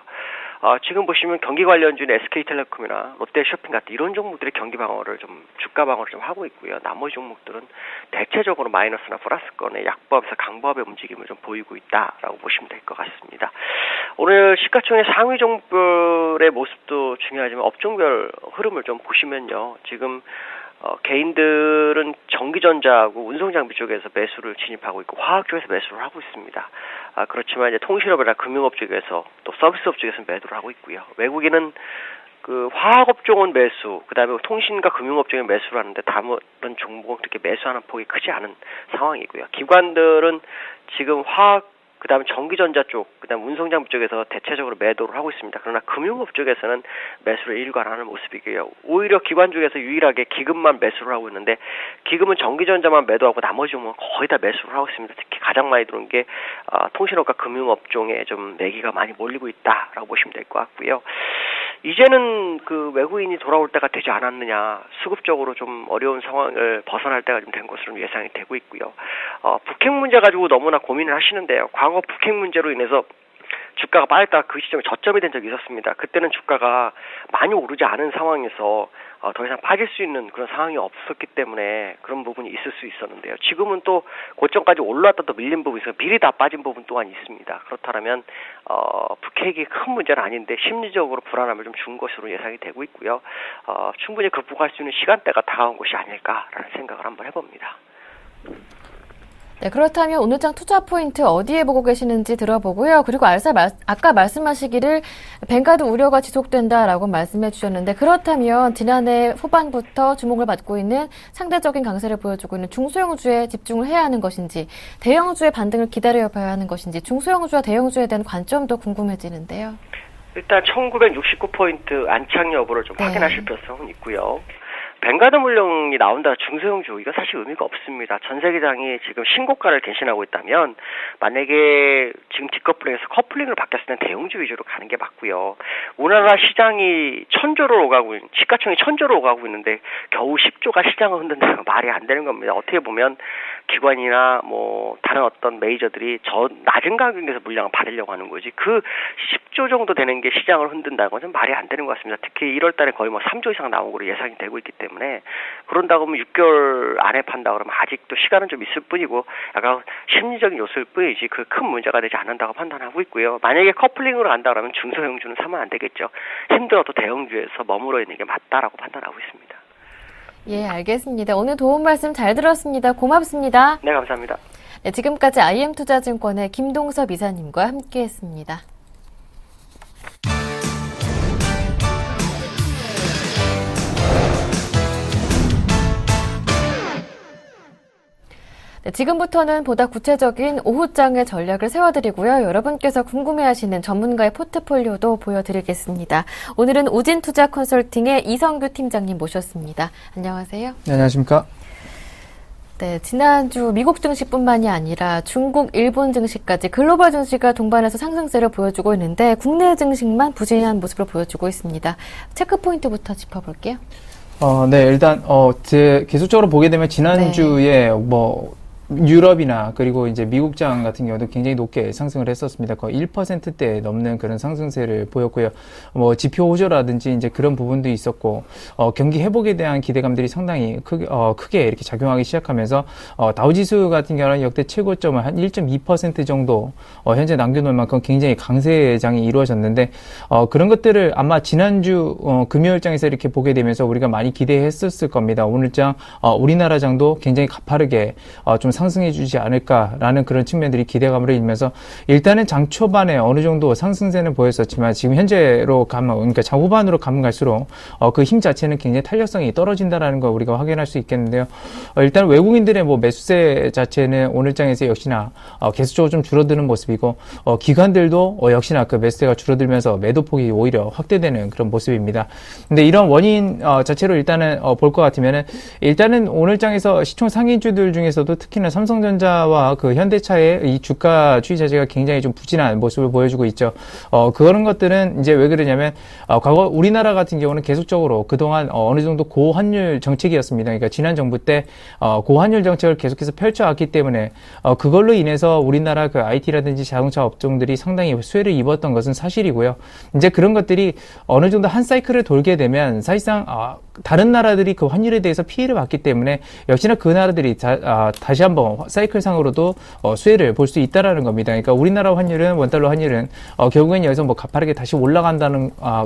지금 보시면 경기 관련주인 SK텔레콤이나 롯데쇼핑 같은 이런 종목들이 경기 방어를 좀 주가 방어를 좀 하고 있고요. 나머지 종목들은 대체적으로 마이너스나 플러스권의 약보합에서 강보합의 움직임을 좀 보이고 있다라고 보시면 될 것 같습니다. 오늘 시가총액 상위 종목들의 모습도 중요하지만 업종별 흐름을 좀 보시면요. 지금 개인들은 전기전자하고 운송장비 쪽에서 매수를 진입하고 있고 화학 쪽에서 매수를 하고 있습니다. 그렇지만 이제 통신업이나 금융업 쪽에서 또 서비스업 쪽에서 매도를 하고 있고요. 외국인은 그 화학업종은 매수, 그다음에 통신과 금융업종에 매수를 하는데 다른 종목은 그렇게 매수하는 폭이 크지 않은 상황이고요. 기관들은 지금 화학, 그다음에 전기전자 쪽, 그다음 운송장비 쪽에서 대체적으로 매도를 하고 있습니다. 그러나 금융업 쪽에서는 매수를 일관하는 모습이고요. 오히려 기관 중에서 유일하게 기금만 매수를 하고 있는데 기금은 전기전자만 매도하고 나머지 종목은 거의 다 매수를 하고 있습니다. 특히 가장 많이 들어온 게 통신업과 금융업종에 좀 매기가 많이 몰리고 있다라고 보시면 될 것 같고요. 이제는 그 외국인이 돌아올 때가 되지 않았느냐, 수급적으로 좀 어려운 상황을 벗어날 때가 좀 된 것으로 예상이 되고 있고요. 북핵 문제 가지고 너무나 고민을 하시는데요. 과거 북핵 문제로 인해서 주가가 빠졌다가 그 시점에 저점이 된 적이 있었습니다. 그때는 주가가 많이 오르지 않은 상황에서 더 이상 빠질 수 있는 그런 상황이 없었기 때문에 그런 부분이 있을 수 있었는데요. 지금은 또 고점까지 올라왔다 또 밀린 부분이 있어서 미리 다 빠진 부분 또한 있습니다. 그렇다면 북핵이 큰 문제는 아닌데 심리적으로 불안함을 좀 준 것으로 예상이 되고 있고요. 충분히 극복할 수 있는 시간대가 다가온 것이 아닐까라는 생각을 한번 해봅니다. 네, 그렇다면 오늘장 투자 포인트 어디에 보고 계시는지 들어보고요. 그리고 아까 말씀하시기를 뱅가드 우려가 지속된다라고 말씀해 주셨는데, 그렇다면 지난해 후반부터 주목을 받고 있는 상대적인 강세를 보여주고 있는 중소형주에 집중을 해야 하는 것인지, 대형주의 반등을 기다려 봐야 하는 것인지, 중소형주와 대형주에 대한 관점도 궁금해지는데요. 일단 1969포인트 안착 여부를 좀 확인하실 필요성은 있고요. 뱅가드 물량이 나온다 중소형주, 이건 사실 의미가 없습니다. 전 세계장이 지금 신고가를 갱신하고 있다면 만약에 지금 디커플링에서 커플링을 바뀌었을 때 대형주 위주로 가는 게 맞고요. 우리나라 시장이 시가총이 1000조로 오가고 있는데 겨우 10조가 시장을 흔든다는 건 말이 안 되는 겁니다. 어떻게 보면 기관이나 뭐 다른 어떤 메이저들이 낮은 가격에서 물량을 받으려고 하는 거지. 그 10조 정도 되는 게 시장을 흔든다는 것은 말이 안 되는 것 같습니다. 특히 1월 달에 거의 뭐 3조 이상 나온 걸로 예상이 되고 있기 때문에 그런다고 하면 6개월 안에 판다 그러면 아직도 시간은 좀 있을 뿐이고 약간 심리적인 요소일 뿐이지 그 큰 문제가 되지 않는다고 판단하고 있고요. 만약에 커플링으로 간다 그러면 중소형주는 사면 안 되겠죠. 힘들어도 대형주에서 머물러 있는 게 맞다라고 판단하고 있습니다. 예, 알겠습니다. 오늘 도움 말씀 잘 들었습니다. 고맙습니다. 네, 감사합니다. 네, 지금까지 IM투자증권의 김동섭 이사님과 함께했습니다. 네, 지금부터는 보다 구체적인 오후장의 전략을 세워드리고요. 여러분께서 궁금해하시는 전문가의 포트폴리오도 보여드리겠습니다. 오늘은 우진투자 컨설팅의 이성규 팀장님 모셨습니다. 안녕하세요. 네, 안녕하십니까. 네, 지난주 미국 증시뿐만이 아니라 중국, 일본 증시까지 글로벌 증시가 동반해서 상승세를 보여주고 있는데 국내 증시만 부진한 모습을 보여주고 있습니다. 체크 포인트부터 짚어볼게요. 네, 일단 계속적으로 보게 되면 지난주에 유럽이나 그리고 이제 미국장 같은 경우도 굉장히 높게 상승을 했었습니다. 거의 1%대 넘는 그런 상승세를 보였고요. 지표 호조라든지 이제 그런 부분도 있었고, 경기 회복에 대한 기대감들이 상당히 크게 이렇게 작용하기 시작하면서, 다우지수 같은 경우는 역대 최고점을 한 1.2% 정도, 현재 남겨놓을 만큼 굉장히 강세장이 이루어졌는데, 그런 것들을 아마 지난주, 금요일장에서 이렇게 보게 되면서 우리가 많이 기대했었을 겁니다. 오늘장, 우리나라장도 굉장히 가파르게, 좀 상승해주지 않을까라는 그런 측면들이 기대감을 일면서 일단은 장 초반에 어느 정도 상승세는 보였었지만 지금 현재로 가면, 그러니까 장 후반으로 가면 갈수록 그 힘 자체는 굉장히 탄력성이 떨어진다라는 걸 우리가 확인할 수 있겠는데요. 일단 외국인들의 매수세 자체는 오늘 장에서 역시나 계속적으로 좀 줄어드는 모습이고 기관들도 역시나 그 매수세가 줄어들면서 매도폭이 오히려 확대되는 그런 모습입니다. 근데 이런 원인 자체로 일단은 볼 것 같으면은 일단은 오늘 장에서 시총 상위주들 중에서도 특히나 삼성전자와 그 현대차의 이 주가 추이 자체가 굉장히 좀 부진한 모습을 보여주고 있죠. 그런 것들은 이제 왜 그러냐면, 과거 우리나라 같은 경우는 계속적으로 그동안 어느 정도 고환율 정책이었습니다. 그러니까 지난 정부 때, 고환율 정책을 계속해서 펼쳐왔기 때문에, 그걸로 인해서 우리나라 그 IT라든지 자동차 업종들이 상당히 수혜를 입었던 것은 사실이고요. 이제 그런 것들이 어느 정도 한 사이클을 돌게 되면 사실상, 다른 나라들이 그 환율에 대해서 피해를 봤기 때문에 역시나 그 나라들이 다시 한번 사이클상으로도 수혜를 볼 수 있다라는 겁니다. 그러니까 우리나라 환율은 원달러 환율은 결국엔 여기서 가파르게 다시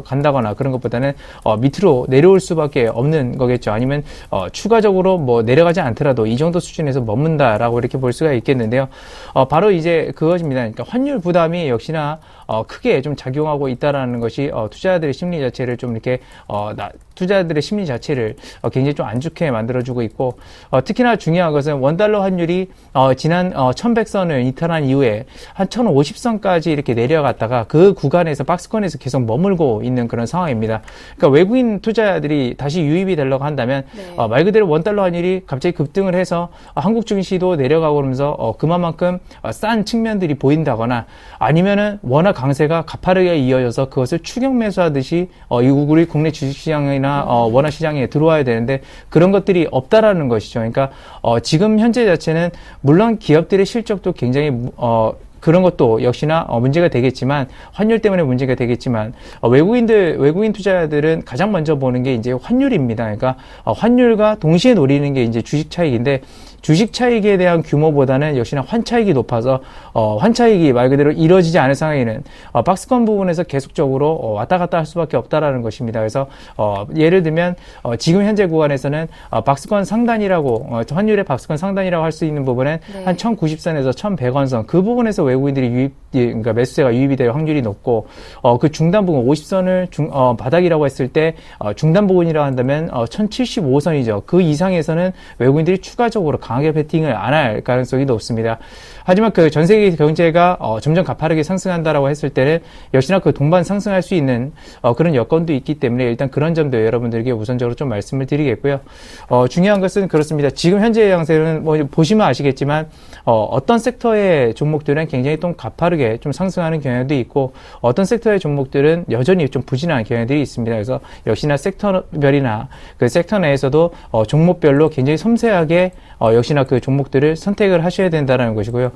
간다거나 그런 것보다는 밑으로 내려올 수밖에 없는 거겠죠. 아니면 추가적으로 내려가지 않더라도 이 정도 수준에서 머문다라고 이렇게 볼 수가 있겠는데요. 바로 이제 그것입니다. 그러니까 환율 부담이 역시나 크게 좀 작용하고 있다라는 것이 투자자들의 심리 자체를 좀 이렇게 투자자들의 심리 자체를 굉장히 좀 안 좋게 만들어주고 있고, 특히나 중요한 것은 원달러 환율이 지난 1100선을 이탈한 이후에 한 1050선까지 이렇게 내려갔다가 그 구간에서 박스권에서 계속 머물고 있는 그런 상황입니다. 그러니까 외국인 투자자들이 다시 유입이 되려고 한다면 말 그대로 원달러 환율이 갑자기 급등을 해서 한국 증시도 내려가고 그러면서 그만큼 싼 측면들이 보인다거나 아니면은 워낙 강세가 가파르게 이어져서 그것을 추격 매수하듯이 우리 국내 주식시장이나 원화 시장에 들어와야 되는데 그런 것들이 없다라는 것이죠. 그러니까 지금 현재 자체는 물론 기업들의 실적도 굉장히 그런 것도 역시나 문제가 되겠지만 환율 때문에 문제가 되겠지만 외국인 투자자들은 가장 먼저 보는 게 이제 환율입니다. 그러니까 환율과 동시에 노리는 게 이제 주식 차익인데 주식 차익에 대한 규모보다는 역시나 환차익이 높아서 환차익이 말 그대로 이루어지지 않을 상황에는 박스권 부분에서 계속적으로 왔다 갔다 할 수밖에 없다라는 것입니다. 그래서 예를 들면 지금 현재 구간에서는 박스권 상단이라고 환율의 박스권 상단이라고 할 수 있는 부분은 한 1090선에서 1100원선 그 부분에서 외국인들이 그러니까 매수세가 유입이 될 확률이 높고 그 중단 부분 50선을 바닥이라고 했을 때 중단 부분이라고 한다면 1075선이죠. 그 이상에서는 외국인들이 추가적으로 강하게 베팅을 안 할 가능성이 높습니다. 하지만 그 전 세계 경제가 점점 가파르게 상승한다라고 했을 때는 역시나 그 동반 상승할 수 있는 그런 여건도 있기 때문에 일단 그런 점도 여러분들에게 우선적으로 좀 말씀을 드리겠고요. 중요한 것은 그렇습니다. 지금 현재의 양세는 보시면 아시겠지만 어떤 섹터의 종목들은 굉장히 좀 가파르게 좀 상승하는 경향도 있고 어떤 섹터의 종목들은 여전히 좀 부진한 경향들이 있습니다. 그래서 역시나 섹터별이나 그 섹터 내에서도 종목별로 굉장히 섬세하게 역시 역시나 그 종목들을 선택을 하셔야 된다는 것이고요.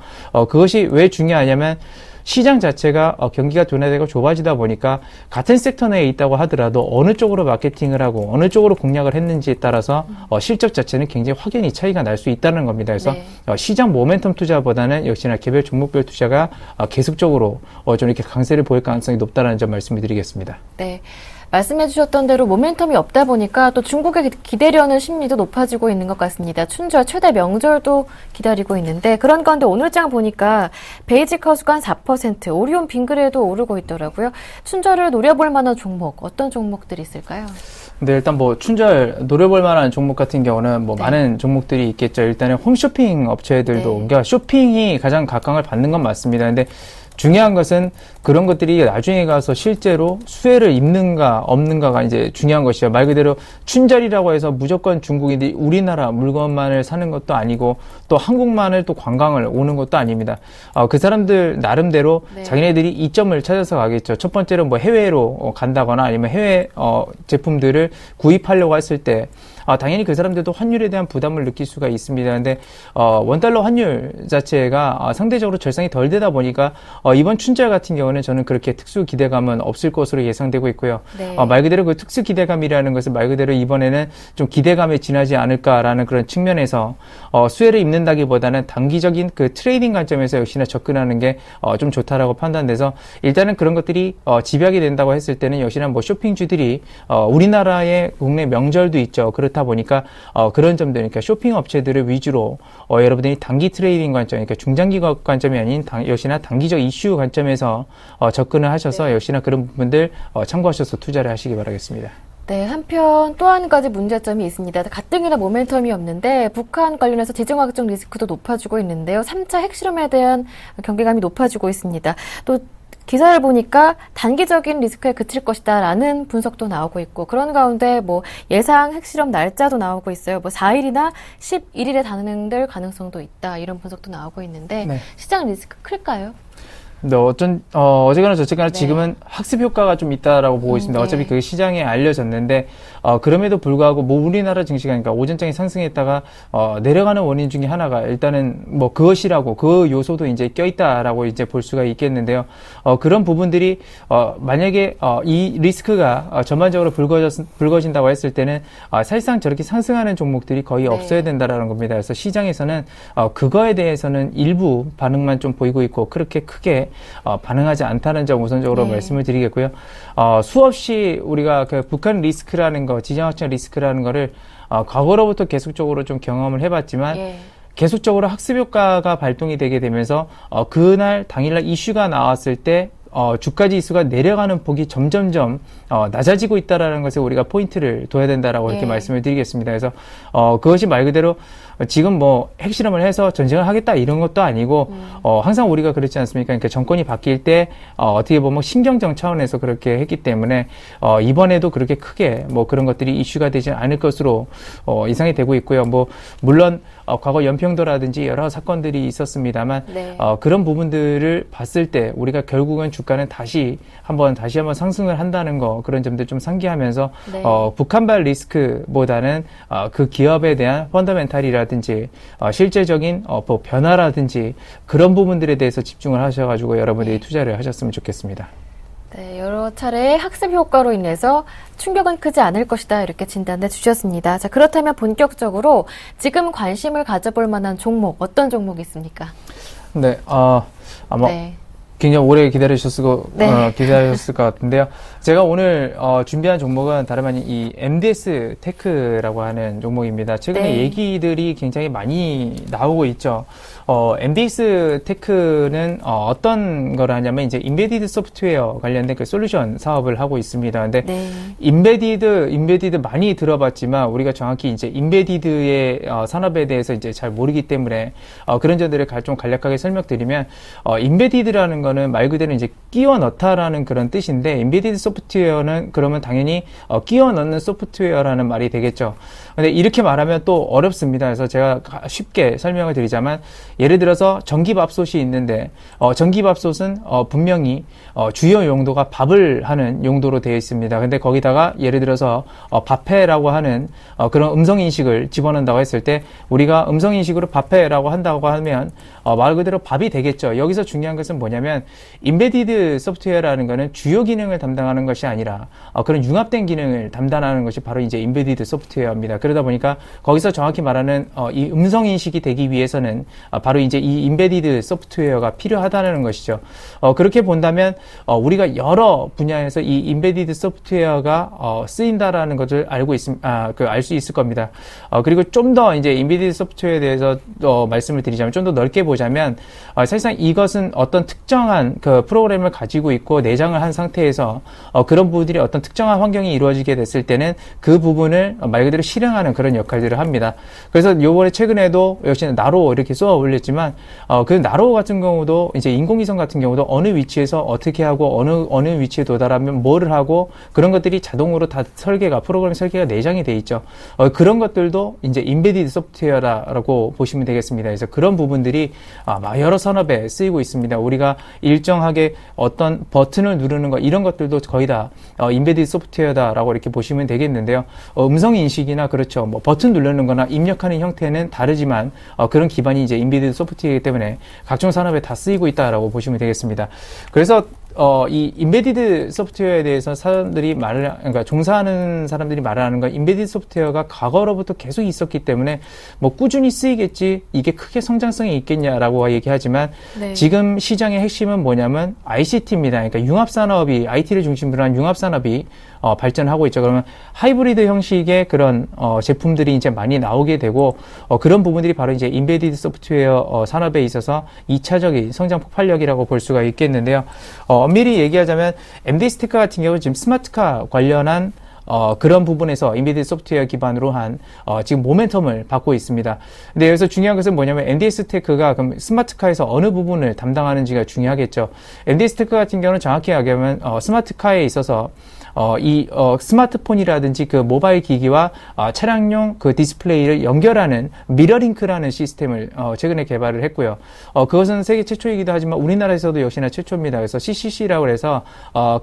그것이 왜 중요하냐면 시장 자체가 경기가 둔화되고 좁아지다 보니까 같은 섹터 내에 있다고 하더라도 어느 쪽으로 마케팅을 하고 어느 쪽으로 공략을 했는지에 따라서 실적 자체는 굉장히 확연히 차이가 날 수 있다는 겁니다. 그래서 시장 모멘텀 투자보다는 역시나 개별 종목별 투자가 계속적으로 좀 이렇게 강세를 보일 가능성이 높다는 점 말씀을 드리겠습니다. 네. 말씀해 주셨던 대로 모멘텀이 없다 보니까 또 중국에 기대려는 심리도 높아지고 있는 것 같습니다. 춘절 최대 명절도 기다리고 있는데 그런 가운데 오늘 장 보니까 베이직 허수가 한 4%, 오리온 빙그레도 오르고 있더라고요. 춘절을 노려볼 만한 종목, 어떤 종목들이 있을까요? 네, 일단 뭐 춘절 노려볼 만한 종목 같은 경우는 뭐 많은 종목들이 있겠죠. 일단은 홈쇼핑 업체들도 그러니까 쇼핑이 가장 각광을 받는 건 맞습니다. 근데 중요한 것은 그런 것들이 나중에 가서 실제로 수혜를 입는가 없는가가 이제 중요한 것이죠. 말 그대로 춘절이라고 해서 무조건 중국인들이 우리나라 물건만을 사는 것도 아니고 또 한국만을 또 관광을 오는 것도 아닙니다. 그 사람들 나름대로 자기네들이 이점을 찾아서 가겠죠. 첫 번째로 뭐 해외로 간다거나 아니면 해외 제품들을 구입하려고 했을 때 당연히 그 사람들도 환율에 대한 부담을 느낄 수가 있습니다. 근데 원달러 환율 자체가 상대적으로 절상이 덜 되다 보니까 이번 춘절 같은 경우는 저는 그렇게 특수 기대감은 없을 것으로 예상되고 있고요. 말 그대로 그 특수 기대감이라는 것은 말 그대로 이번에는 좀 기대감에 지나지 않을까라는 그런 측면에서 수혜를 입는다기보다는 단기적인 그 트레이딩 관점에서 역시나 접근하는 게 좀 좋다라고 판단돼서 일단은 그런 것들이 집약이 된다고 했을 때는 역시나 뭐 쇼핑주들이 우리나라의 국내 명절도 있죠. 그렇다 보니까 그런 점들, 그러니까 쇼핑 업체들을 위주로 여러분들이 단기 트레이딩 관점, 그러니까 중장기 관점이 아닌 역시나 단기적 이슈 관점에서 접근을 하셔서 역시나 그런 부분들 참고하셔서 투자를 하시기 바라겠습니다. 네, 한편 또 한 가지 문제점이 있습니다. 가뜩이나 모멘텀이 없는데 북한 관련해서 지정학적 리스크도 높아지고 있는데요. 3차 핵실험에 대한 경계감이 높아지고 있습니다. 또 기사를 보니까 단기적인 리스크에 그칠 것이다라는 분석도 나오고 있고 그런 가운데 뭐 예상 핵실험 날짜도 나오고 있어요. 뭐 4일이나 11일에 단행될 가능성도 있다 이런 분석도 나오고 있는데 시장 리스크 클까요? 근데 어쨌거나 저쨌거나 지금은 학습 효과가 좀 있다라고 보고 있습니다. 어차피 그게 시장에 알려졌는데, 그럼에도 불구하고 뭐 우리나라 증시가 그러니까 오전장에 상승했다가, 내려가는 원인 중에 하나가 일단은 뭐 그것이라고 그 요소도 이제 껴있다라고 이제 볼 수가 있겠는데요. 그런 부분들이, 만약에, 이 리스크가 전반적으로 불거진다고 했을 때는, 사실상 저렇게 상승하는 종목들이 거의 없어야 된다라는 겁니다. 그래서 시장에서는, 그거에 대해서는 일부 반응만 좀 보이고 있고, 그렇게 크게 반응하지 않다는 점 우선적으로 말씀을 드리겠고요. 수없이 우리가 그 북한 리스크라는 거, 지정학적 리스크라는 거를 과거로부터 계속적으로 좀 경험을 해봤지만 계속적으로 학습 효과가 발동이 되게 되면서 그날 당일날 이슈가 나왔을 때 주가 지수가 내려가는 폭이 점점점 낮아지고 있다라는 것에 우리가 포인트를 둬야 된다라고 이렇게 말씀을 드리겠습니다. 그래서 그것이 말 그대로 지금 뭐 핵실험을 해서 전쟁을 하겠다 이런 것도 아니고 항상 우리가 그렇지 않습니까? 그러니까 정권이 바뀔 때 어떻게 보면 신경정 차원에서 그렇게 했기 때문에 이번에도 그렇게 크게 뭐 그런 것들이 이슈가 되지 않을 것으로 예상이 되고 있고요. 뭐 물론 과거 연평도라든지 여러 사건들이 있었습니다만 그런 부분들을 봤을 때 우리가 결국은 주가는 다시 한번 상승을 한다는 거 그런 점들 좀 상기하면서 북한발 리스크보다는 그 기업에 대한 펀더멘탈이라든지 실제적인 뭐 변화라든지 그런 부분들에 대해서 집중을 하셔가지고 여러분들이 투자를 하셨으면 좋겠습니다. 네, 여러 차례 학습 효과로 인해서 충격은 크지 않을 것이다 이렇게 진단해 주셨습니다. 자, 그렇다면 본격적으로 지금 관심을 가져볼 만한 종목 어떤 종목이 있습니까? 네, 아마 굉장히 오래 기다리셨을 것 같은데요. 제가 오늘 준비한 종목은 다름 아닌 이 MDS 테크라고 하는 종목입니다. 최근에 얘기들이 굉장히 많이 나오고 있죠. MDS 테크는 어떤 걸 하냐면 이제 인베디드 소프트웨어 관련된 그 솔루션 사업을 하고 있습니다. 근데 인베디드 많이 들어봤지만 우리가 정확히 이제 인베디드의 산업에 대해서 이제 잘 모르기 때문에 그런 점들을 좀 간략하게 설명드리면 인베디드라는 거는 말 그대로 이제 끼워 넣다라는 그런 뜻인데 인베디드 소프트웨어는 그러면 당연히 끼워 넣는 소프트웨어라는 말이 되겠죠. 근데 이렇게 말하면 또 어렵습니다. 그래서 제가 쉽게 설명을 드리자면 예를 들어서 전기밥솥이 있는데 전기밥솥은 분명히 주요 용도가 밥을 하는 용도로 되어 있습니다. 근데 거기다가 예를 들어서 밥해라고 하는 그런 음성 인식을 집어넣는다고 했을 때 우리가 음성 인식으로 밥해라고 한다고 하면 말 그대로 밥이 되겠죠. 여기서 중요한 것은 뭐냐면 임베디드 소프트웨어라는 거는 주요 기능을 담당하는 것이 아니라 그런 융합된 기능을 담당하는 것이 바로 이제 임베디드 소프트웨어입니다. 그러다 보니까 거기서 정확히 말하는 이 음성 인식이 되기 위해서는 바로 이제 이 임베디드 소프트웨어가 필요하다는 것이죠. 그렇게 본다면 우리가 여러 분야에서 이 임베디드 소프트웨어가 쓰인다라는 것을 알고 알 수 있을 겁니다. 그리고 좀 더 이제 임베디드 소프트웨어에 대해서 말씀을 드리자면 좀 더 넓게 보자면 사실상 이것은 어떤 특정한 그 프로그램을 가지고 있고 내장을 한 상태에서 그런 부분들이 어떤 특정한 환경이 이루어지게 됐을 때는 그 부분을 말 그대로 실행하는 그런 역할들을 합니다. 그래서 요번에 최근에도 역시 나로 이렇게 쏘아 올렸지만 그 나로 같은 경우도 이제 인공위성 같은 경우도 어느 위치에서 어떻게 하고 어느 위치에 도달하면 뭐를 하고 그런 것들이 자동으로 다 프로그램 설계가 내장이 돼 있죠. 그런 것들도 이제 임베디드 소프트웨어라고 보시면 되겠습니다. 그래서 그런 부분들이 여러 산업에 쓰이고 있습니다. 우리가 일정하게 어떤 버튼을 누르는 것 이런 것들도 거의 다 임베디드 소프트웨어다라고 이렇게 보시면 되겠는데요. 음성 인식이나 그렇죠. 뭐 버튼 누르는 거나 입력하는 형태는 다르지만 그런 기반이 이제 임베디드 소프트웨어이기 때문에 각종 산업에 다 쓰이고 있다라고 보시면 되겠습니다. 그래서 이 임베디드 소프트웨어에 대해서 그러니까 종사하는 사람들이 말하는 건 임베디드 소프트웨어가 과거로부터 계속 있었기 때문에 뭐 꾸준히 쓰이겠지 이게 크게 성장성이 있겠냐라고 얘기하지만 네. 지금 시장의 핵심은 뭐냐면 ICT입니다. 그러니까 융합산업이 IT를 중심으로 한 융합산업이 발전하고 있죠. 그러면 하이브리드 형식의 그런 제품들이 이제 많이 나오게 되고 그런 부분들이 바로 이제 임베디드 소프트웨어 산업에 있어서 2차적인 성장 폭발력이라고 볼 수가 있겠는데요. 엄밀히 얘기하자면 MD스테크 같은 경우 지금 스마트카 관련한 그런 부분에서 임베디드 소프트웨어 기반으로 한 지금 모멘텀을 받고 있습니다. 근데 여기서 중요한 것은 뭐냐면 MD스테크가 그럼 스마트카에서 어느 부분을 담당하는지가 중요하겠죠. MD스테크 같은 경우는 정확히 얘기하면 스마트카에 있어서 스마트폰이라든지 그 모바일 기기와 차량용 그 디스플레이를 연결하는 미러링크라는 시스템을 최근에 개발을 했고요. 그것은 세계 최초이기도 하지만 우리나라에서도 역시나 최초입니다. 그래서 CCC라고 해서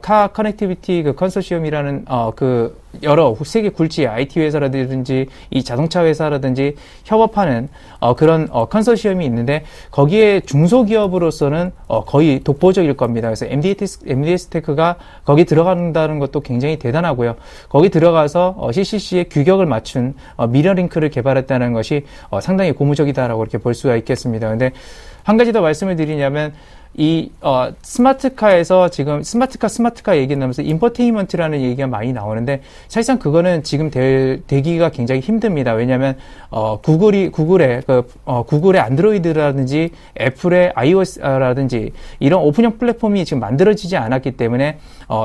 카 커넥티비티 그 컨소시엄이라는 그 여러 세계 굴지 IT 회사라든지 이 자동차 회사라든지 협업하는 그런 컨소시엄이 있는데 거기에 중소기업으로서는 거의 독보적일 겁니다. 그래서 MD스테크가 거기 들어간다는 것도 굉장히 대단하고요. 거기 들어가서 CCC의 규격을 맞춘 미러링크를 개발했다는 것이 상당히 고무적이다라고 이렇게 볼 수가 있겠습니다. 근데 한 가지 더 말씀을 드리냐면 이 스마트카에서 지금 스마트카 얘기 나오면서 인포테인먼트라는 얘기가 많이 나오는데 사실상 그거는 지금 되기가 굉장히 힘듭니다. 왜냐하면 구글의 안드로이드라든지 애플의 iOS라든지 이런 오픈형 플랫폼이 지금 만들어지지 않았기 때문에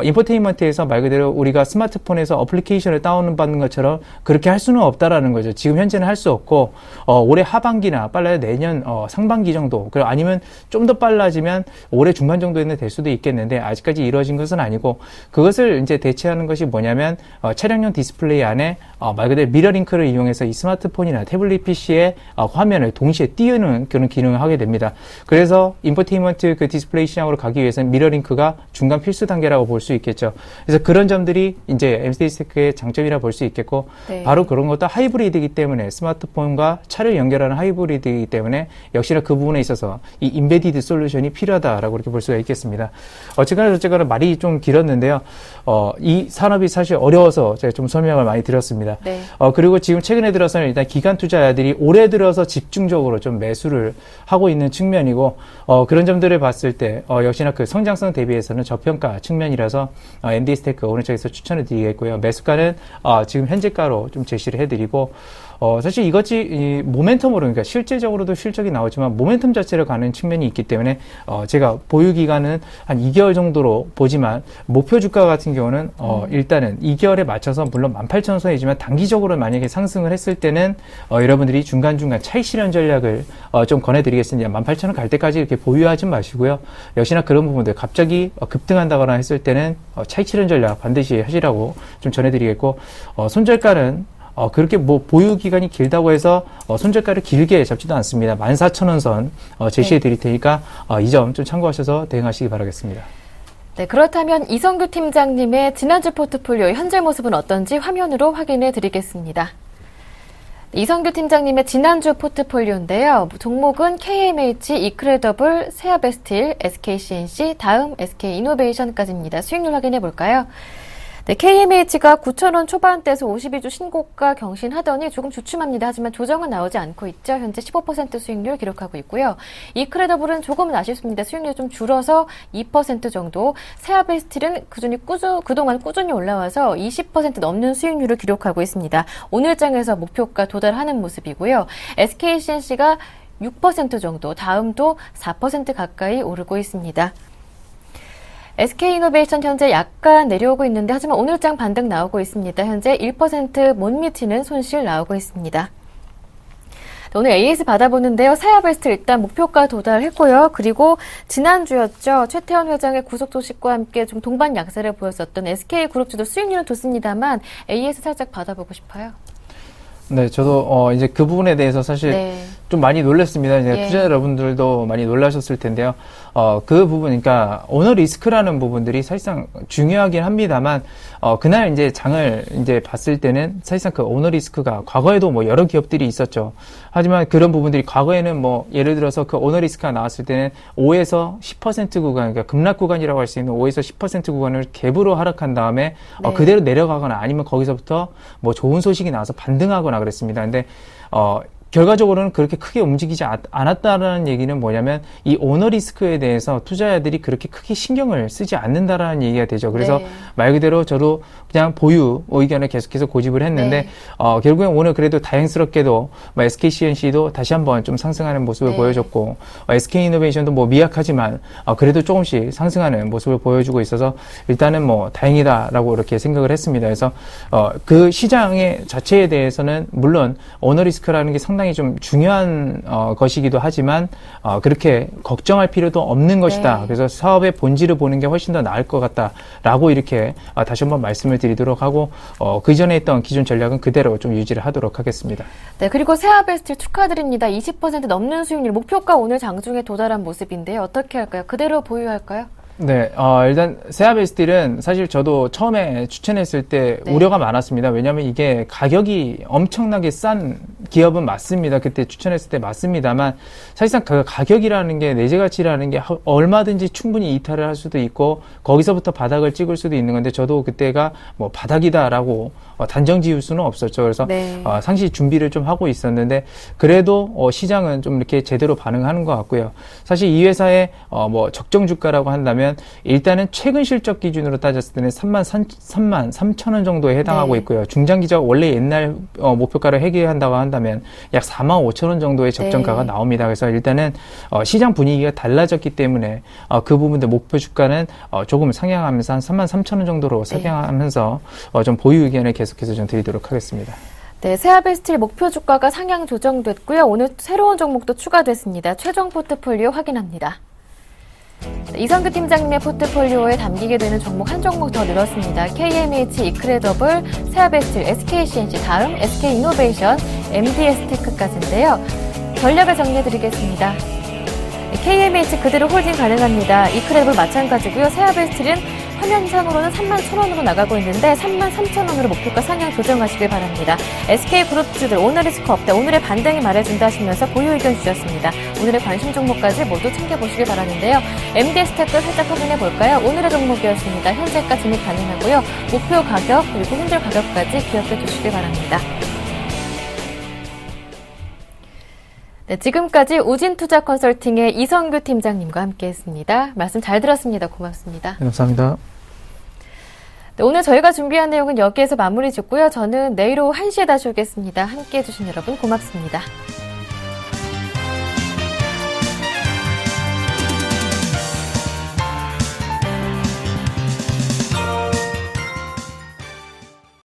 인포테인먼트에서 말 그대로 우리가 스마트폰에서 어플리케이션을 다운받는 것처럼 그렇게 할 수는 없다라는 거죠. 지금 현재는 할 수 없고 올해 하반기나 빨라야 내년 상반기 정도 그리고 아니면 좀 더 빨라지면 올해 중반 정도에는 될 수도 있겠는데 아직까지 이루어진 것은 아니고 그것을 이제 대체하는 것이 뭐냐면 차량용 디스플레이 안에 말 그대로 미러링크를 이용해서 이 스마트폰이나 태블릿 PC의 화면을 동시에 띄우는 그런 기능을 하게 됩니다. 그래서 인포테인먼트 그 디스플레이 시장으로 가기 위해서는 미러링크가 중간 필수 단계라고 볼 수 있겠죠. 그래서 그런 점들이 이제 MD스테크의 장점이라 볼 수 있겠고 네. 바로 그런 것도 하이브리드이기 때문에 스마트폰과 차를 연결하는 하이브리드이기 때문에 역시나 그 부분에 있어서 이 임베디드 솔루션이 필요하다라고 이렇게 볼 수가 있겠습니다. 어쨌거나 저쨌거나 말이 좀 길었는데요. 이 산업이 사실 어려워서 제가 좀 설명을 많이 드렸습니다. 네. 그리고 지금 최근에 들어서는 일단 기관 투자자들이 올해 들어서 집중적으로 좀 매수를 하고 있는 측면이고 그런 점들을 봤을 때 역시나 그 성장성 대비해서는 저평가 측면이라서 MD스테크 오른쪽에서 추천을 드리겠고요. 매수가는 지금 현재가로 좀 제시를 해드리고 사실 이것이 모멘텀으로 그러니까 실제적으로도 실적이 나오지만 모멘텀 자체를 가는 측면이 있기 때문에 제가 보유 기간은 한 2개월 정도로 보지만 목표 주가 같은 경우는 일단은 2개월에 맞춰서 물론 18,000선이지만 단기적으로 만약에 상승을 했을 때는 여러분들이 중간중간 차익 실현 전략을 좀 권해드리겠습니다. 18,000원 갈 때까지 이렇게 보유하지 마시고요. 역시나 그런 부분들 갑자기 급등한다거나 했을 때는 차익 실현 전략 반드시 하시라고 좀 전해드리겠고 손절가는 그렇게 뭐 보유 기간이 길다고 해서 손절가를 길게 잡지도 않습니다. 14,000원 선 제시해 드릴 테니까 이 점 좀 참고하셔서 대응하시기 바라겠습니다. 네, 그렇다면 이성규 팀장님의 지난주 포트폴리오의 현재 모습은 어떤지 화면으로 확인해 드리겠습니다. 이성규 팀장님의 지난주 포트폴리오인데요. 종목은 KMH, 이크레더블, 세아베스틸, SKCNC, 다음 SK이노베이션까지입니다. 수익률 확인해 볼까요? 네, KMH가 9,000원 초반대에서 52주 신고가 경신하더니 조금 주춤합니다. 하지만 조정은 나오지 않고 있죠. 현재 15% 수익률 기록하고 있고요. 이크레더블은 조금은 아쉽습니다. 수익률이 좀 줄어서 2% 정도. 세아베스틸은 그동안 꾸준히 올라와서 20% 넘는 수익률을 기록하고 있습니다. 오늘 장에서 목표가 도달하는 모습이고요. SKCNC가 6% 정도, 다음도 4% 가까이 오르고 있습니다. SK이노베이션 현재 약간 내려오고 있는데 하지만 오늘 장 반등 나오고 있습니다. 현재 1% 못 미치는 손실 나오고 있습니다. 오늘 AS 받아보는데요. 세아베스틸 일단 목표가 도달했고요. 그리고 지난주였죠. 최태원 회장의 구속 소식과 함께 좀 동반 약세를 보였었던 SK그룹주도 수익률은 좋습니다만 AS 살짝 받아보고 싶어요. 네, 저도 이제 그 부분에 대해서 사실 좀 많이 놀랐습니다. 이제 투자 여러분들도 많이 놀라셨을 텐데요. 그 부분, 그러니까 오너 리스크라는 부분들이 사실상 중요하긴 합니다만, 그날 이제 장을 이제 봤을 때는 사실상 그 오너 리스크가 과거에도 뭐 여러 기업들이 있었죠. 하지만 그런 부분들이 과거에는 뭐 예를 들어서 그 오너 리스크가 나왔을 때는 5에서 10% 구간, 그러니까 급락 구간이라고 할 수 있는 5에서 10% 구간을 갭으로 하락한 다음에 그대로 내려가거나 아니면 거기서부터 뭐 좋은 소식이 나와서 반등하거나 그랬습니다. 근데 결과적으로는 그렇게 크게 움직이지 않았다라는 얘기는 뭐냐면 이 오너 리스크에 대해서 투자자들이 그렇게 크게 신경을 쓰지 않는다라는 얘기가 되죠. 그래서 말 그대로 저도 그냥 보유 의견을 계속해서 고집을 했는데 결국엔 오늘 그래도 다행스럽게도 SKCNC도 다시 한번 좀 상승하는 모습을 보여줬고 SK이노베이션도 뭐 미약하지만 그래도 조금씩 상승하는 모습을 보여주고 있어서 일단은 뭐 다행이다라고 이렇게 생각을 했습니다. 그래서 그 시장의 자체에 대해서는 물론 오너 리스크라는 게 상당히 좀 중요한 것이기도 하지만 그렇게 걱정할 필요도 없는 것이다. 그래서 사업의 본질을 보는 게 훨씬 더 나을 것 같다라고 이렇게 다시 한번 말씀을 드리도록 하고 그 전에 있던 기존 전략은 그대로 좀 유지를 하도록 하겠습니다. 네, 그리고 세아베스틸 축하드립니다. 20% 넘는 수익률 목표가 오늘 장중에 도달한 모습인데요. 어떻게 할까요? 그대로 보유할까요? 네, 일단 세아베스틸은 사실 저도 처음에 추천했을 때 우려가 많았습니다. 왜냐하면 이게 가격이 엄청나게 싼 기업은 맞습니다. 그때 추천했을 때 맞습니다만 사실상 그 가격이라는 게 내재 가치라는 게 얼마든지 충분히 이탈을 할 수도 있고 거기서부터 바닥을 찍을 수도 있는 건데 저도 그때가 뭐 바닥이다라고 단정 지을 수는 없었죠. 그래서 상시 준비를 좀 하고 있었는데 그래도 시장은 좀 이렇게 제대로 반응하는 것 같고요. 사실 이 회사의 뭐 적정 주가라고 한다면 일단은 최근 실적 기준으로 따졌을 때는 33,000원 정도에 해당하고 있고요. 중장기적 원래 옛날 목표가를 해결한다고 한다면 약 45,000원 정도의 적정가가 나옵니다. 그래서 일단은 시장 분위기가 달라졌기 때문에 그 부분들 목표 주가는 조금 상향하면서 한 33,000원 정도로 상향하면서 좀 보유 의견을 계속해서 좀 드리도록 하겠습니다. 네, 세아베스틸 목표 주가가 상향 조정됐고요. 오늘 새로운 종목도 추가됐습니다. 최종 포트폴리오 확인합니다. 이성규 팀장님의 포트폴리오에 담기게 되는 종목 한 종목 더 늘었습니다. KMH, 이크레더블, 세아베스틸, SKCNC, 다음 SK이노베이션, MDS테크까지인데요. 전략을 정리해드리겠습니다. KMH 그대로 홀딩 가능합니다. 이크레더블 마찬가지고요. 세아베스틸은 화면상으로는 31,000원으로 나가고 있는데 33,000원으로 목표가 상향 조정하시길 바랍니다. SK그룹주들 오늘 리스크 없다. 오늘의 반등이 말해준다 하시면서 보유 의견 주셨습니다. 오늘의 관심 종목까지 모두 챙겨보시길 바라는데요. MDS테크 살짝 확인해 볼까요? 오늘의 종목이었습니다. 현재가 진입 가능하고요. 목표 가격 그리고 손절 가격까지 기억해 주시길 바랍니다. 네, 지금까지 우진투자 컨설팅의 이성규 팀장님과 함께했습니다. 말씀 잘 들었습니다. 고맙습니다. 네, 감사합니다. 네, 오늘 저희가 준비한 내용은 여기에서 마무리 짓고요. 저는 내일 오후 1시에 다시 오겠습니다. 함께해 주신 여러분 고맙습니다.